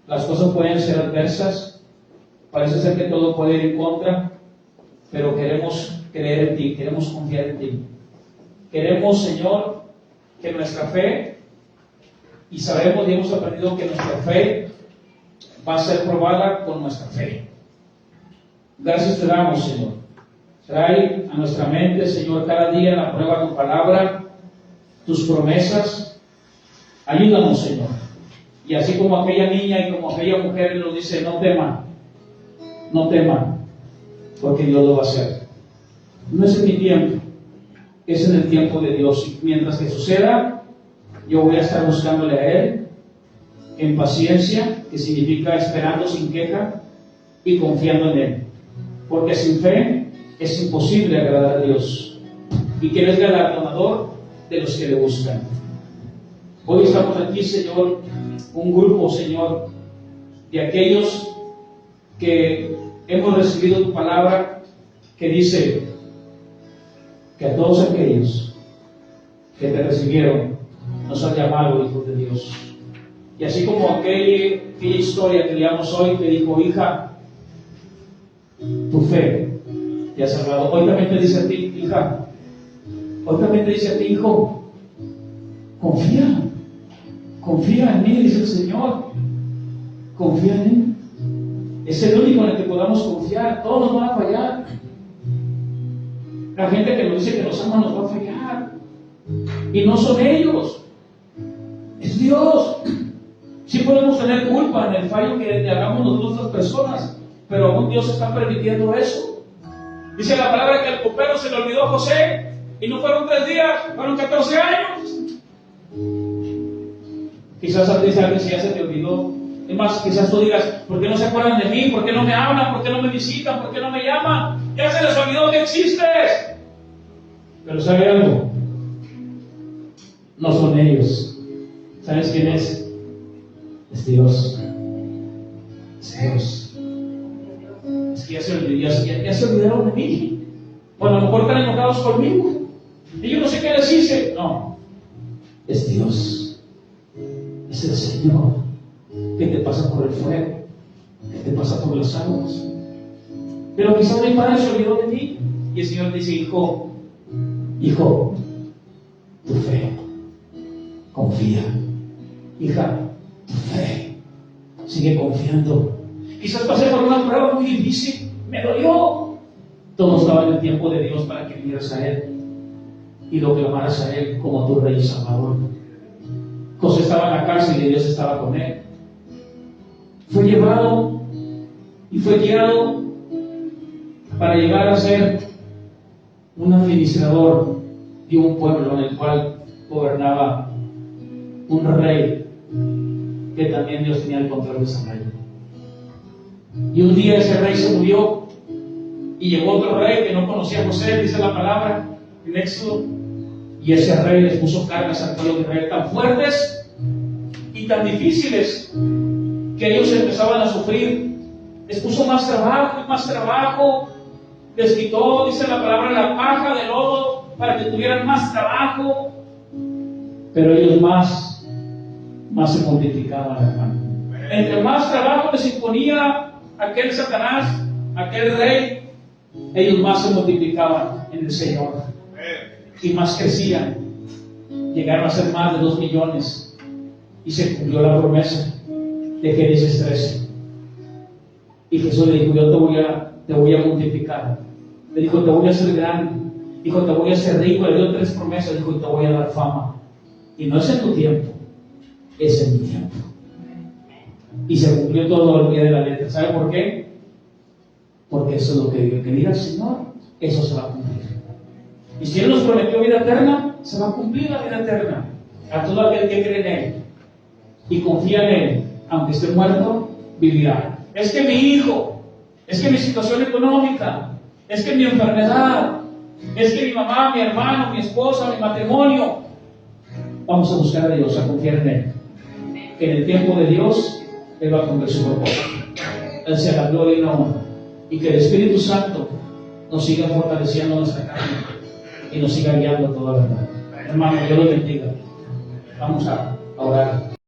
Las cosas pueden ser adversas, parece ser que todo puede ir en contra, pero queremos creer en ti, queremos confiar en ti. Queremos, Señor, que nuestra fe, y sabemos y hemos aprendido que nuestra fe va a ser probada con nuestra fe. Gracias te damos, Señor. Trae a nuestra mente, Señor, cada día la prueba de tu palabra, tus promesas. Ayúdanos, Señor. Y así como aquella niña y como aquella mujer nos dice, no teman, porque Dios lo va a hacer. No es en mi tiempo, es en el tiempo de Dios. Y mientras que suceda, yo voy a estar buscándole a Él en paciencia, que significa esperando sin queja y confiando en Él. Porque sin fe es imposible agradar a Dios. Y que Él es galardonador de los que le buscan. Hoy estamos aquí, Señor, un grupo, Señor, de aquellos que hemos recibido tu palabra que dice que a todos aquellos que te recibieron nos han llamado hijos de Dios. Y así como aquella historia que leamos hoy que dijo, hija, tu fe te ha salvado. Hoy también te dice a ti, hija, hoy también te dice a ti, hijo, confía en mí, dice el Señor. Confía en Él. Es el único en el que podamos confiar. Todos nos van a fallar. La gente que nos dice que nos ama nos va a fallar. Y no son ellos. Es Dios. Sí podemos tener culpa en el fallo que le hagamos nosotros a otras personas, pero aún Dios está permitiendo eso. Dice la palabra que al copero se le olvidó a José y no fueron 3 días, fueron 14 años. Quizás a ti alguien si ya se te olvidó. Es más, quizás tú digas, ¿por qué no se acuerdan de mí? ¿Por qué no me hablan? ¿Por qué no me visitan? ¿Por qué no me llaman? Ya se les olvidó que existes. Pero ¿sabe algo? No son ellos. ¿Sabes quién es? Es Dios. Es Dios. Es que ya se olvidaron de mí. O a lo mejor están enojados conmigo. Y yo no sé qué les hice. No. Es Dios. Es el Señor que te pasa por el fuego, que te pasa por las aguas. Pero quizás mi padre se olvidó de mí. Y el Señor dice, hijo, tu fe, confía. Hija, tu fe, sigue confiando. Quizás pasé por una prueba muy difícil, me dolió. Todo estaba en el tiempo de Dios para que vinieras a Él y lo clamaras a Él como tu Rey y Salvador. José estaba en la cárcel y Dios estaba con él. Fue llevado y fue guiado para llegar a ser un administrador de un pueblo en el cual gobernaba un rey que también Dios tenía el control de ese rey. Y un día ese rey se murió y llegó otro rey que no conocía a José, dice la palabra en Éxodo. Y ese rey les puso cargas al pueblo de Israel tan fuertes y tan difíciles que ellos empezaban a sufrir. Les puso más trabajo y más trabajo. Les quitó, dice la palabra, la paja del lodo para que tuvieran más trabajo. Pero ellos más se multiplicaban, hermano. Entre más trabajo les imponía aquel Satanás, aquel rey, ellos más se multiplicaban en el Señor. Y más crecían. Llegaron a ser más de 2 millones. Y se cumplió la promesa de Génesis 13. Y Jesús le dijo, yo te voy a multiplicar. Le dijo, te voy a hacer grande. Dijo, te voy a hacer rico. Le dio 3 promesas. Dijo, te voy a dar fama. Y no es en tu tiempo, es en mi tiempo. Y se cumplió todo al pie de la letra. ¿Sabe por qué? Porque eso es lo que diga el Señor, eso se va a cumplir. Y si Él nos prometió vida eterna, se va a cumplir la vida eterna a todo aquel que cree en Él y confía en Él, aunque esté muerto, vivirá. Es que mi hijo, es que mi situación económica, es que mi enfermedad, es que mi mamá, mi hermano, mi esposa, mi matrimonio. Vamos a buscar a Dios, a confiar en Él. Que en el tiempo de Dios Él va a cumplir su propósito. Él sea la gloria y la honra. Y que el Espíritu Santo nos siga fortaleciendo nuestra carne y nos siga guiando toda la verdad. Hermano, Dios los bendiga. Vamos a orar.